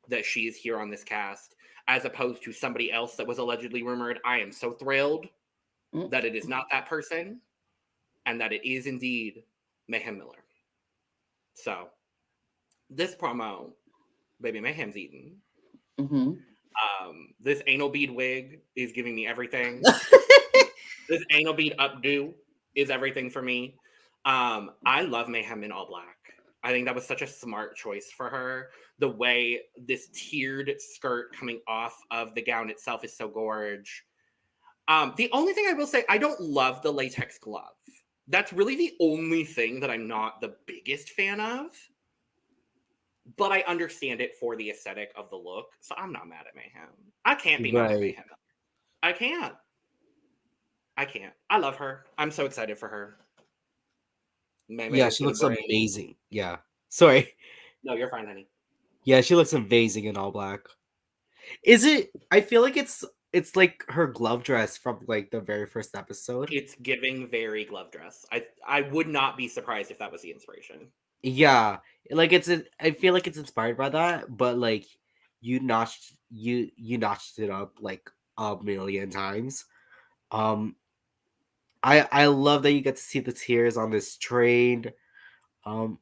that she is here on this cast as opposed to somebody else that was allegedly rumored. I am so thrilled that it is not that person and that it is indeed Mayhem Miller. So this promo, baby, Mayhem's eaten. Mm-hmm. This anal bead wig is giving me everything. This anal bead updo is everything for me. I love Mayhem in all black. I think that was such a smart choice for her. The way this tiered skirt coming off of the gown itself is so gorge. The only thing I will say, I don't love the latex glove. That's really the only thing that I'm not the biggest fan of. But I understand it for the aesthetic of the look, so I'm not mad at Mayhem. I can't be mad at Right. Mayhem. I can't. I can't. I love her. I'm so excited for her. May Yeah, is she gonna looks bring. amazing. Yeah. Sorry. No, you're fine, honey. Yeah, she looks amazing in all black. Is it? I feel like it's like her glove dress from like the very first episode. It's giving very glove dress. I would not be surprised if that was the inspiration. Yeah, like I feel like it's inspired by that, but like you notched it up like a million times. Um, I love that you get to see the tears on this train. Um,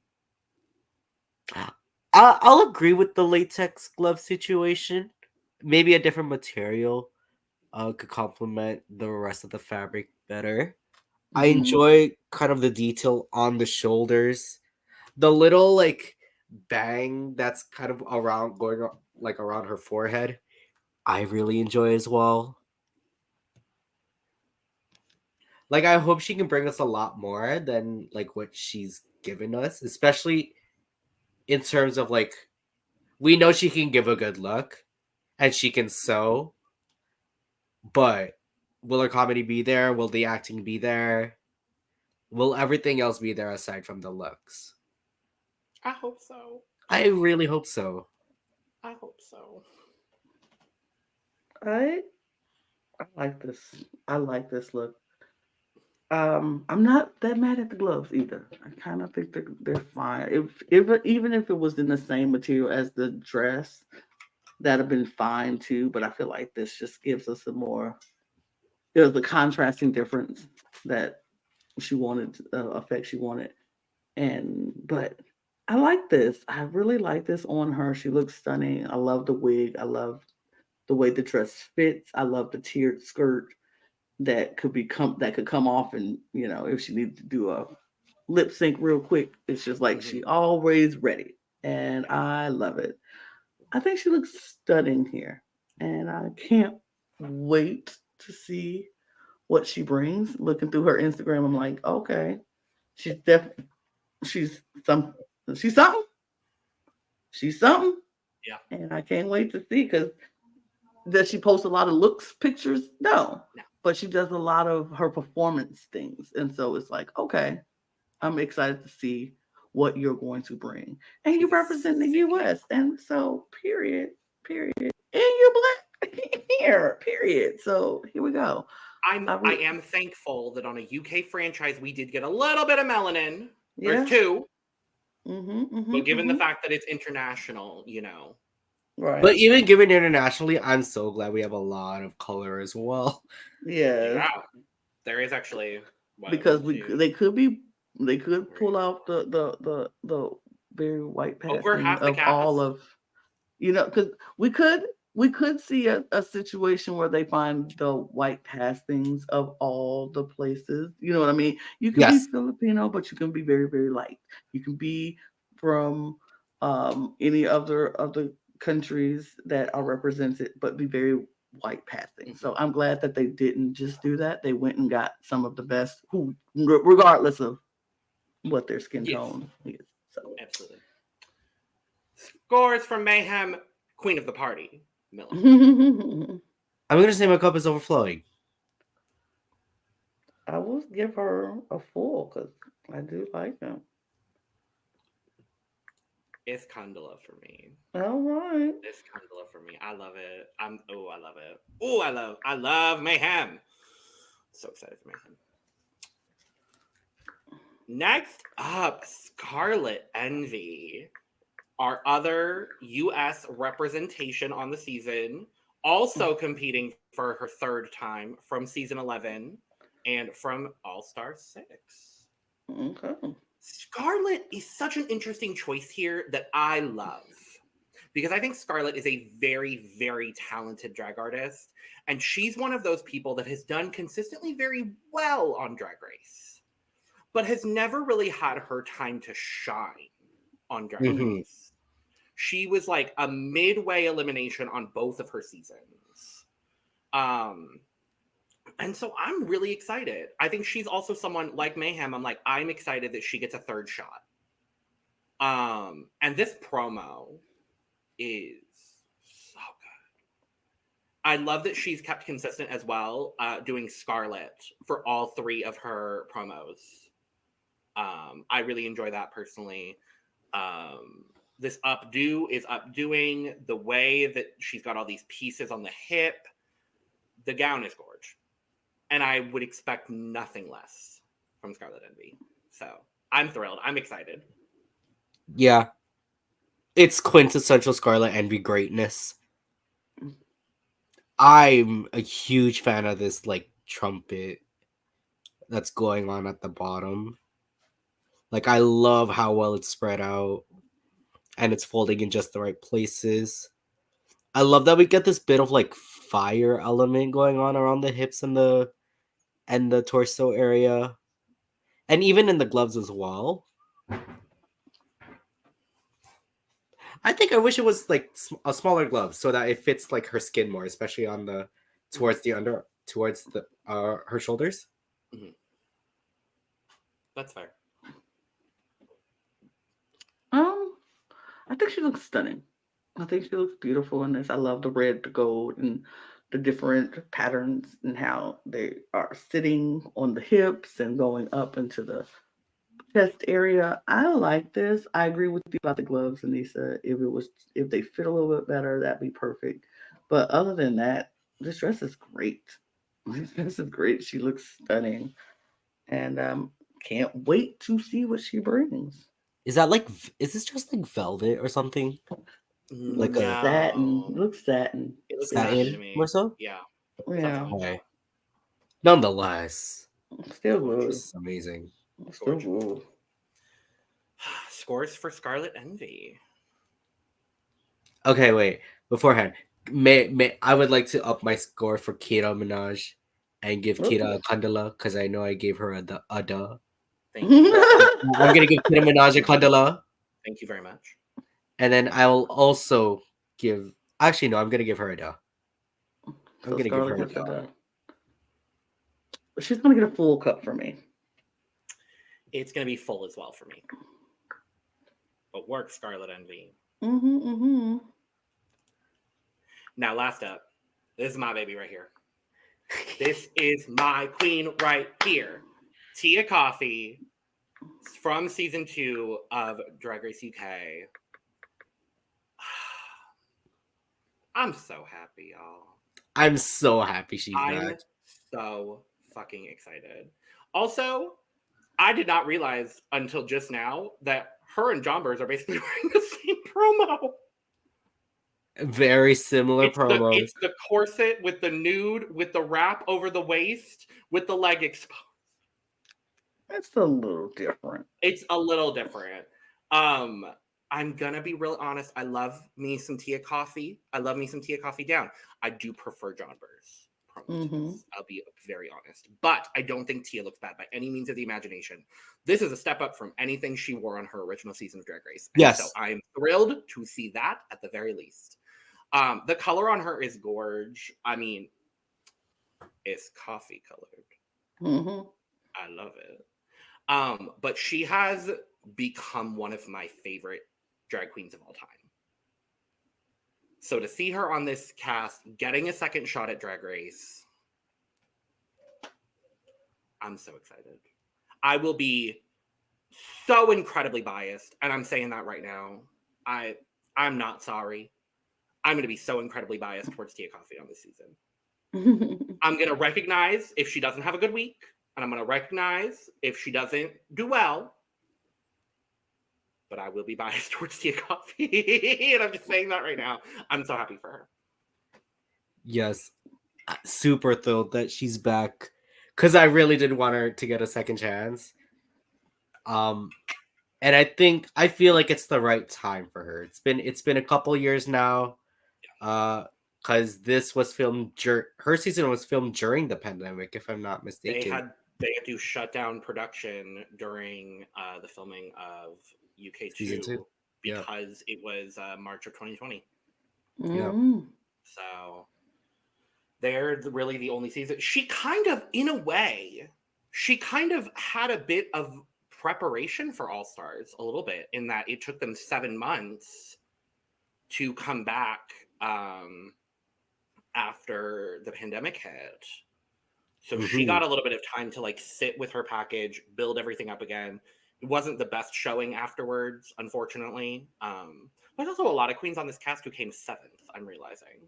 I'll agree with the latex glove situation. Maybe a different material could complement the rest of the fabric better. I Mhm. enjoy kind of the detail on the shoulders, the little like bang that's kind of around like around her forehead. I really enjoy as well. Like I hope she can bring us a lot more than like what she's given us, especially in terms of like we know she can give a good look and she can sew, but will her comedy be there? Will the acting be there? Will everything else be there aside from the looks? I hope so. I really hope so. I hope so. I I like this. I like this look. I'm not that mad at the gloves either. I kind of think they're fine. If even if it was in the same material as the dress, that'd have been fine too. But I feel like this just gives us a more there's the contrasting difference that she wanted effect she wanted. And but I like this. I really like this on her. She looks stunning. I love the wig. I love the way the dress fits. I love the tiered skirt that could come off, and if she needed to do a lip sync real quick, it's just like Mhm. she always ready. And I love it. I think she looks stunning here. And I can't wait to see what she brings. Looking through her Instagram, I'm like, okay, she's definitely she's some she's something. She's something. Yeah. And I can't wait to see because does she post a lot of looks pictures? No. No. But she does a lot of her performance things. And so it's like, okay, I'm excited to see what you're going to bring. And you She's a represent the sick US. And so period. And you're black here, period. So here we go. I am thankful that on a UK franchise we did get a little bit of melanin. There's Yeah. two, but given the Mm-hmm. fact that it's international, But Right. even given internationally, I'm so glad we have a lot of color as well. Yes. yeah, there is actually Because one, two, they could three, pull out four. the very white Over passing half the of all cast. of because we could see a situation where they find the white passings of all the places. You know what I mean? You can be Yes. Filipino, but you can be very, very light. You can be from any other countries that are represented, but be very white passing. So Mhm. I'm glad that they didn't just do that. They went and got some of the best, who, regardless of what their skin Yes, tone is. So. absolutely. Scores from Mayhem, Queen of the Party, Miller. I'm gonna say my cup is overflowing. I will give her a full because I do like them. It's Condola for me. All right. It's Condola for me. I love it. I love it. Oh, I love Mayhem. So excited for Mayhem. Next up, Scarlett Envy, our other US representation on the season, also competing for her third time from season 11 and from All Star 6. Okay. Scarlett is such an interesting choice here that I love because I think Scarlett is a very, very talented drag artist. And she's one of those people that has done consistently very well on Drag Race, but has never really had her time to shine on Drag Mm-hmm. Hmm. Race. She was like a midway elimination on both of her seasons. Um, and so I'm really excited. I think she's also someone like Mayhem. I'm excited that she gets a third shot. And this promo is so good. I love that she's kept consistent as well, doing Scarlett for all three of her promos. I really enjoy that personally. This updo is updoing the way that she's got all these pieces on the hip. The gown is gorge. And I would expect nothing less from Scarlett Envy. So I'm thrilled. I'm excited. Yeah, it's quintessential Scarlet Envy greatness. I'm a huge fan of this like trumpet that's going on at the bottom. Like I love how well it's spread out. and it's folding in just the right places. I love that we get this bit of like fire element going on around the hips and the torso area, and even in the gloves as well. I think I wish it was like a smaller glove so that it fits like her skin more, especially on the towards the her shoulders. Mhm. That's fair. I think she looks stunning. I think she looks beautiful in this. I love the red, the gold, and the different patterns and how they are sitting on the hips and going up into the chest area. I like this. I agree with you about the gloves, Aneesa. If they fit a little bit better, that'd be perfect. But other than that, this dress is great. This dress is great. She looks stunning, and can't wait to see what she brings. Is that like is this just like velvet or something? Like Looks a satin. No. Looks satin. It looks satin to satin more me. so? Yeah. Something Yeah, like Okay. that. Nonetheless, still Gorgeous. good. this is amazing. Still Gorgeous. good. Scores for Scarlett Envy. Okay, wait. Beforehand, may I would like to up my score for Keta Minaj and give Keta a Ooh. Condola because I know I gave her a duh. Thank you. I'm gonna give Keta Minaj a Condola, Thank you very much. and then I will also give. Actually, no, I'm gonna give her a duh. I'm So gonna give her Scarlett a gets it duh. done. She's gonna get a full cup for me. It's going to be full as well for me. But work, Scarlett Envy. Mm-hmm. Now, last up, this is my baby right here. This is my queen right here. Tia Kofi from season 2 of Drag Race UK. I'm so happy, y'all. I'm so happy she's I'm back. so fucking excited. Also, I did not realize until just now that her and Jonbers are basically wearing the same promo. Very similar promos. It's the corset with the nude, with the wrap over the waist, with the leg exposed. It's a little different. It's a little different. I'm gonna be real honest. I love me some Tia Kofi. I love me some Tia Kofi down. I do prefer Jonbers promo to this. I'll be very honest. But I don't think Tia looks bad by any means of the imagination. This is a step up from anything she wore on her original season of Drag Race. And Yes. so I'm thrilled to see that at the very least. The color on her is gorge. I mean, it's coffee colored. I love it. But she has become one of my favorite drag queens of all time. So to see her on this cast, getting a second shot at Drag Race, I'm so excited. I will be so incredibly biased, and I'm saying that right now. I'm not sorry. I'm going to be so incredibly biased towards Tia Kofi on this season. I'm going to recognize if she doesn't have a good week, and I'm going to recognize if she doesn't do well. But I will be biased towards Tia Kofi. And I'm just saying that right now. I'm so happy for her. Yes. Super thrilled that she's back. Because I really did want her to get a second chance. And I feel like it's the right time for her. It's been a couple years now. Because this was filmed her season was filmed during the pandemic, if I'm not mistaken. They had to shut down production during the filming of UK Season 2. because it was March of 2020. Yeah. So they're really the only season. She kind of, in a way, had a bit of preparation for All Stars, a little bit, in that it took them 7 months to come back after the pandemic hit. So she got a little bit of time to like sit with her package, build everything up again. It wasn't the best showing afterwards, unfortunately. There's also a lot of queens on this cast who came 7th, I'm realizing.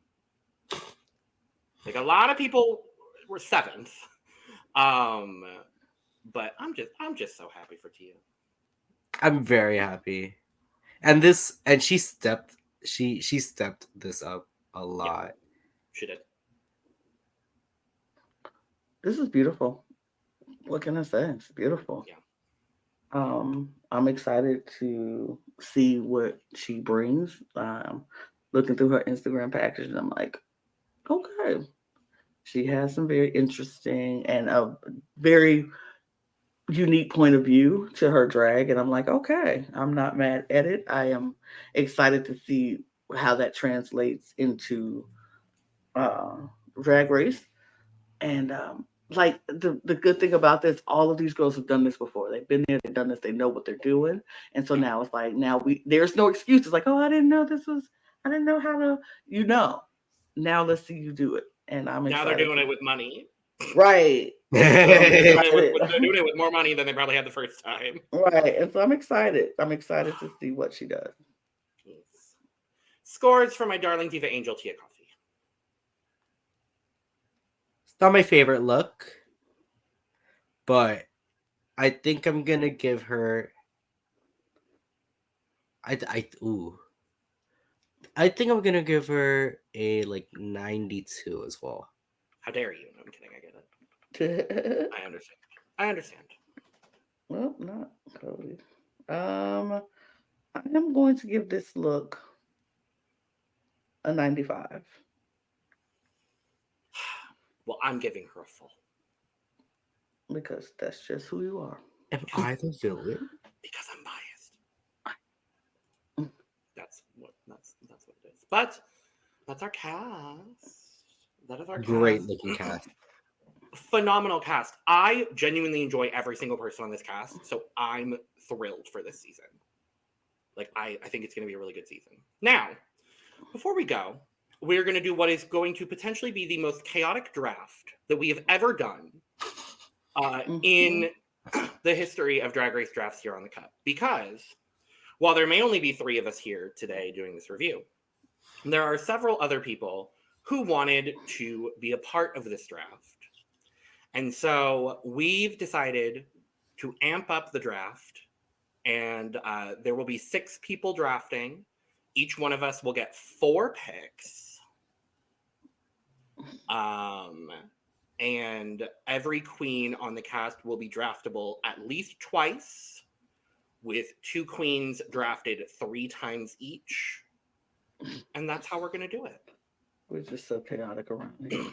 Like a lot of people were 7th. But I'm just so happy for Tia. I'm very happy. And she stepped this up a lot. Yeah, she did. This is beautiful. What can I say? It's beautiful. Yeah. I'm excited to see what she brings. Looking through her Instagram package, and I'm like, okay, she has some very interesting and a very unique point of view to her drag, and I'm like, okay, I'm not mad at it. I am excited to see how that translates into drag race. And like the good thing about this, all of these girls have done this before. They've been there, they've done this, they know what they're doing. And so now it's like, now there's no excuses like, oh, I didn't know how to, now let's see you do it. And I'm excited. Now they're doing it with money. Right. They're doing it with more money than they probably had the first time. Right. And so I'm excited. I'm excited to see what she does. Yes. Scores for my darling diva angel, Tia Kofi. It's not my favorite look, but I think I'm gonna give her. I think I'm gonna give her a 92 as well. How dare you? No, I'm kidding. I get it. I understand. Well, not totally. I am going to give this look a 95. Well, I'm giving her a full. Because that's just who you are. Am I the villain? Because I'm biased. That's what it is. But that's our cast. That is our Great cast. looking cast. Phenomenal cast. I genuinely enjoy every single person on this cast, so I'm thrilled for this season. I think it's going to be a really good season. Now, before we go, we're going to do what is going to potentially be the most chaotic draft that we have ever done in the history of Drag Race drafts here on the Cut. Because while there may only be 3 of us here today doing this review, there are several other people who wanted to be a part of this draft. And so we've decided to amp up the draft, and there will be 6 people drafting. Each one of us will get 4 picks. And every queen on the cast will be draftable at least twice, with 2 queens drafted 3 times each. And that's how we're going to do it. We're just so chaotic around here.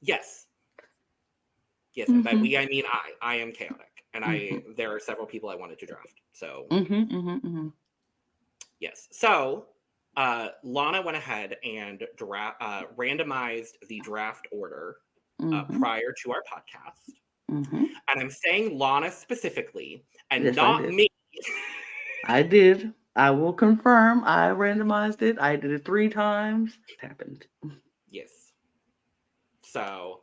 Yes. Yes, and by we I mean I am chaotic, and there are several people I wanted to draft. So yes. So Lana went ahead and randomized the draft order prior to our podcast. And I'm saying Lana specifically, and yes, not me. I did. I will confirm. I randomized it. I did it 3 times. It happened. Yes. So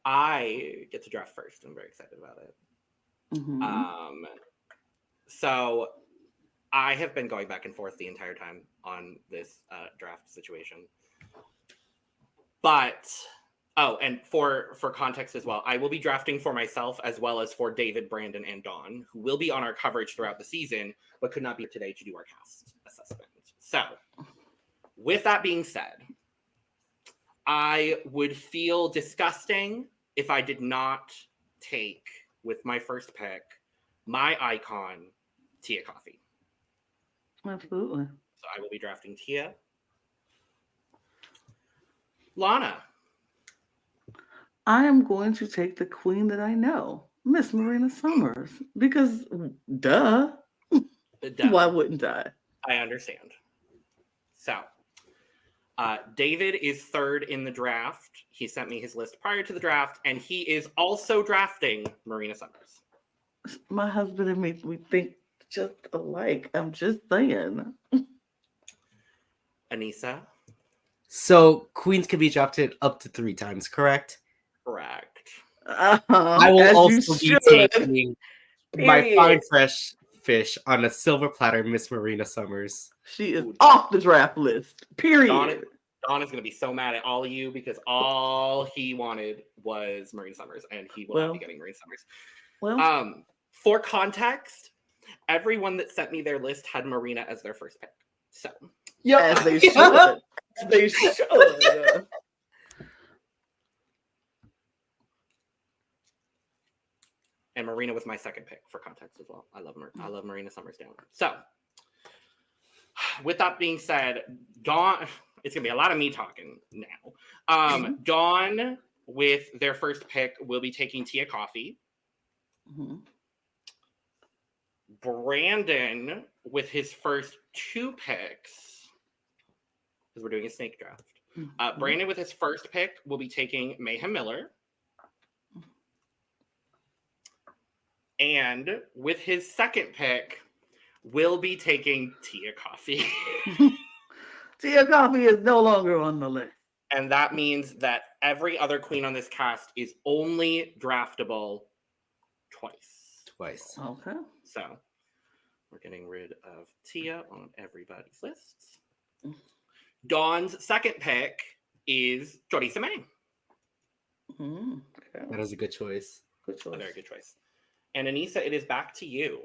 I get to draft first. I'm very excited about it. So I have been going back and forth the entire time on this draft situation. But and for context as well, I will be drafting for myself as well as for David, Brandon, and Dawn, who will be on our coverage throughout the season, but could not be today to do our cast assessment. So with that being said, I would feel disgusting if I did not take, with my first pick, my icon, Tia Kofi. Absolutely. So I will be drafting Tia. Lana. I am going to take the queen that I know, Miss Marina Summers, because duh. Why wouldn't I? I understand. So, David is 3rd in the draft. He sent me his list prior to the draft, and he is also drafting Marina Summers. My husband and me, we think just alike. I'm just saying. Aneesa. So queens can be drafted up to 3 times, correct? Correct. I will also be taking my fine fresh fish on a silver platter, Miss Marina Summers. She is off the draft list. Period. Dawn is going to be so mad at all of you because all he wanted was Marina Summers, and he will not be getting Marina Summers. Well, for context, everyone that sent me their list had Marina as their first pick. So, as they should. They should. And Marina was my second pick for context as well. I love Marina Summers down. So, with that being said, Dawn, it's going to be a lot of me talking now. Dawn, with their first pick, will be taking Tia Kofi. Mm-hmm. Brandon, with his first 2 picks, because we're doing a snake draft. Brandon, with his first pick, will be taking Mayhem Miller. And with his second pick, will be taking Tia Kofi. Tia Kofi is no longer on the list. And that means that every other queen on this cast is only draftable twice. Okay. So we're getting rid of Tia on everybody's lists. Dawn's second pick is Choriza May. Okay. That is a good choice. Good choice. A very good choice. And Aneesa, it is back to you.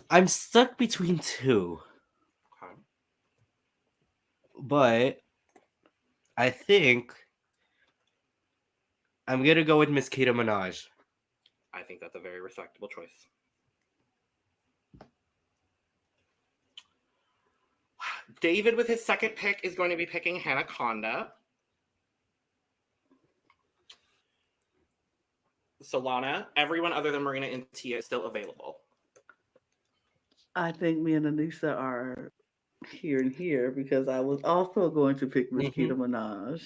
I'm stuck between 2. Okay. But I think I'm going to go with Miss Keta Minaj. I think that's a very respectable choice. David, with his second pick, is going to be picking Hannah Conda. So, Lana, everyone other than Marina and Tia is still available. I think me and Aneesa are here and here because I was also going to pick Miss Keta Minaj.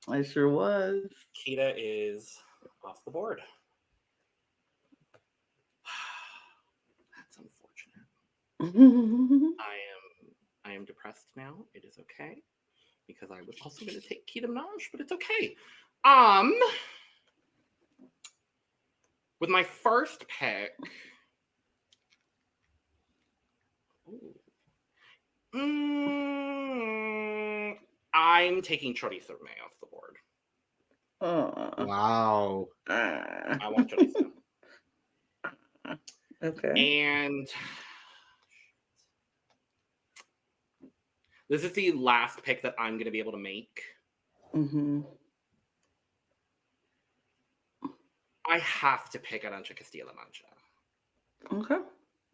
I sure was. Keta is off the board. That's unfortunate. I am depressed now. It is okay because I was also going to take Keta Minaj, but it's okay. With my first pick, I'm taking Choriza May off the board. Wow. I want Choriza. Okay. And this is the last pick that I'm going to be able to make. I have to pick Arantxa Castilla Mancha. Okay.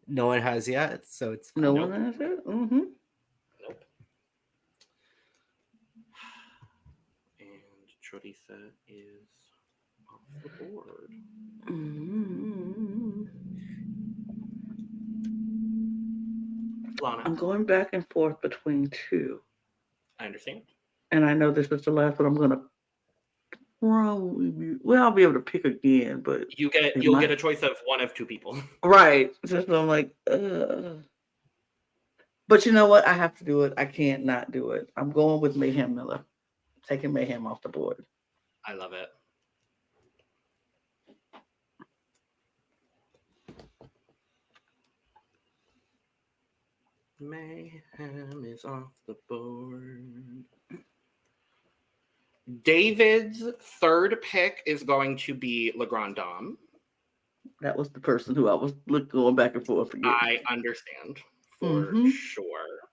No one has yet, so it's fine. No one has it? Nope. And Choriza is off the board. Lana. I'm going back and forth between 2. I understand. And I know this is the last one I'm going to probably, I'll be able to pick again, but You'll get a choice of one of 2 people. Right. So I'm like, But you know what? I have to do it. I can't not do it. I'm going with Mayhem Miller. Taking Mayhem off the board. I love it. Mayhem is off the board. David's third pick is going to be Grande Dame. That was the person who I was going back and forth again. I understand for sure.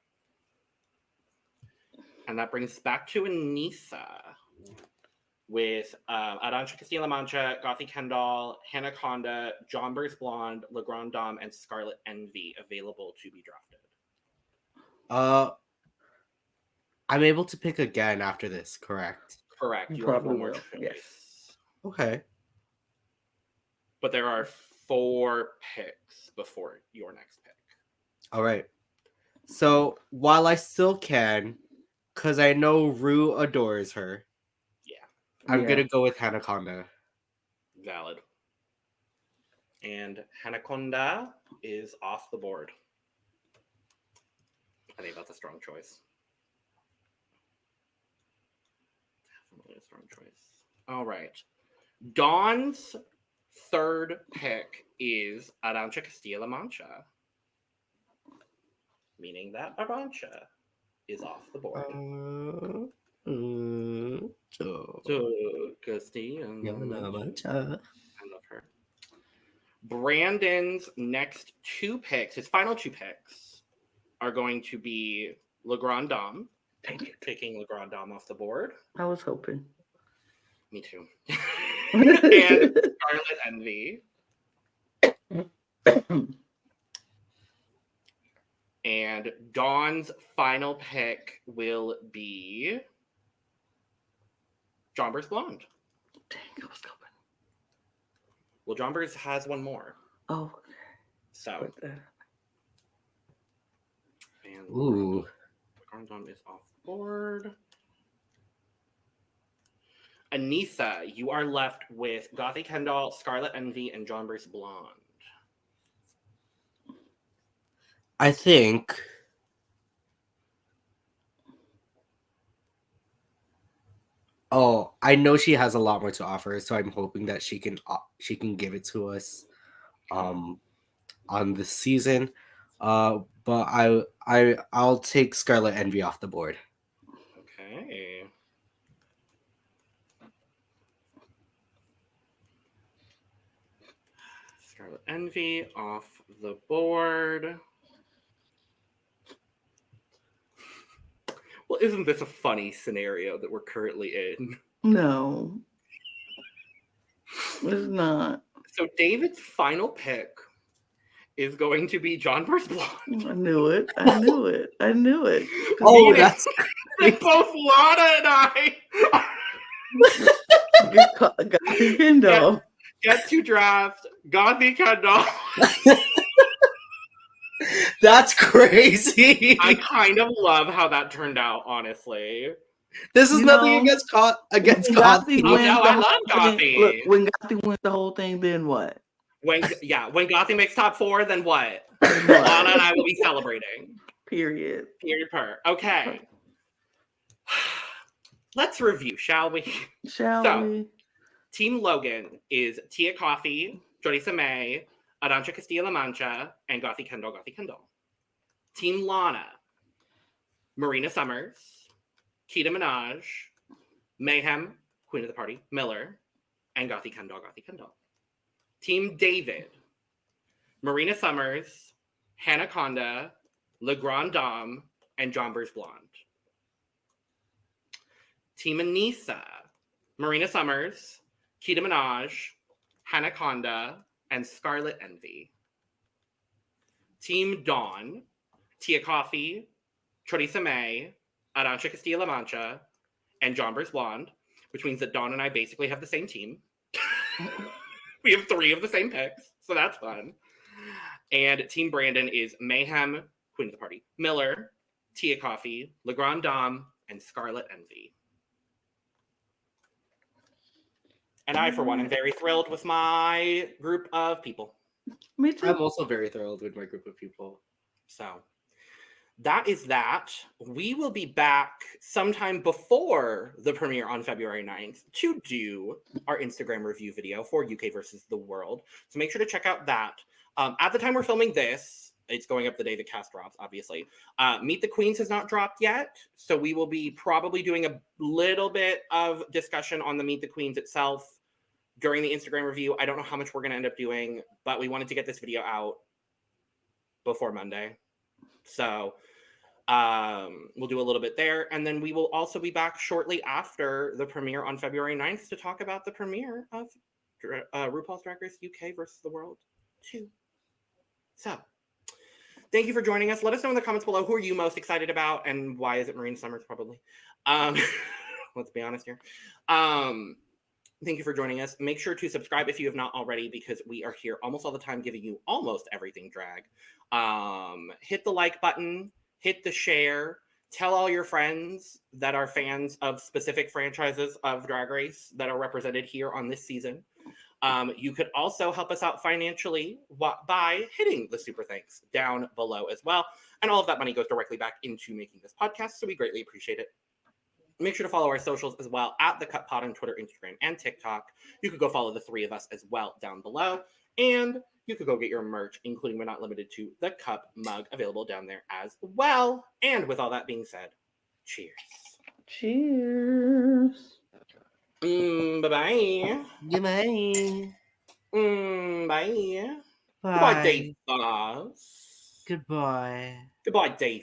And that brings us back to Aneesa with Arantxa Castilla Mancha, Gothy Kendoll, Hannah Conda, Jonbers Blonde, Grande Dame, and Scarlett Envy available to be drafted. I'm able to pick again after this, correct? Correct. You have probably one more will. choice. Yes. Okay. But there are 4 picks before your next pick. All right. So while I still can, because I know Ru adores her, I'm going to go with Hannah Conda. Valid. And Hannah Conda is off the board. I think that's a strong choice. Definitely a strong choice. All right. Dawn's third pick is Arantxa Castilla Mancha, meaning that Arantxa is off the board. Castilla Mancha. I love her. Brandon's next 2 picks, his final 2 picks, are going to be Grande Dame. Picking Grande Dame off the board. I was hoping. Me too. and Scarlett Envy. And Dawn's final pick will be Jonbers Blonde. Dang, I was going. Well, Jonbers has one more. Oh, So. okay. And Ooh. Grande Dame is off board. Aneesa, you are left with Gothy Kendoll, Scarlett Envy, and Jonbers Blonde. I think I know she has a lot more to offer, so I'm hoping that she can give it to us on this season. But I'll take Scarlett Envy off the board. Okay. Scarlett Envy off the board. Well, isn't this a funny scenario that we're currently in? No, it's not. So David's final pick is going to be Jonbers Blonde. I knew it. I knew it. I knew it. Oh, that's Both Lana and I Gothy Kendoll. get to draft Gothy Kendoll. that's crazy. I kind of love how that turned out, honestly. This is You nothing know, against when Gothy. Oh, wins no, the I whole love thing- Gothy. Look, when Gothy wins the whole thing, then what? When Gothy makes top 4, then what? What? Lana and I will be celebrating. Period. Period per. Okay. Let's review, shall we? Shall So, we? Team Logan is Tia Kofi, Choriza May, Arantxa Castilla Mancha, and Gothy Kendoll. Team Lana, Marina Summers, Keta Minaj, Mayhem, Queen of the Party, Miller, and Gothy Kendoll. Team David, Marina Summers, Conda, Grande Dame, and Jonbers Blonde. Team Aneesa, Marina Summers, Keta Minaj, Conda, and Scarlett Envy. Team Dawn, Tia Kofi, Choriza May, Arantxa Castilla Mancha, and Jonbers Blonde, which means that Dawn and I basically have the same team. We have 3 of the same picks, so that's fun. And Team Brandon is Mayhem, Queen of the Party, Miller, Tia Kofi, Grande Dame, and Scarlett Envy. And I, for one, am very thrilled with my group of people. Me too. I'm also very thrilled with my group of people. So that is that. We will be back sometime before the premiere on February 9th to do our Instagram review video for UK versus the World. So make sure to check out that. At the time we're filming this, it's going up the day the cast drops, obviously. Meet the Queens has not dropped yet. So we will be probably doing a little bit of discussion on the Meet the Queens itself during the Instagram review. I don't know how much we're going to end up doing, but we wanted to get this video out before Monday. So we'll do a little bit there. And then we will also be back shortly after the premiere on February 9th to talk about the premiere of RuPaul's Drag Race UK versus the World 2. So thank you for joining us. Let us know in the comments below, who are you most excited about and why is it Marina Summers probably? Let's be honest here. Thank you for joining us. Make sure to subscribe if you have not already, because we are here almost all the time giving you almost everything drag. Hit the like button, hit the share, tell all your friends that are fans of specific franchises of Drag Race that are represented here on this season. You could also help us out financially by hitting the super thanks down below as well. And all of that money goes directly back into making this podcast, so we greatly appreciate it. Make sure to follow our socials as well at The Cut Pod on Twitter, Instagram, and TikTok. You could go follow the 3 of us as well down below. And you could go get your merch, including but not limited to the cup mug, available down there as well. And with all that being said, cheers. Cheers. Bye-bye. Goodbye. Bye. Bye. Goodbye, Dave Boss. Goodbye. Goodbye, Dave.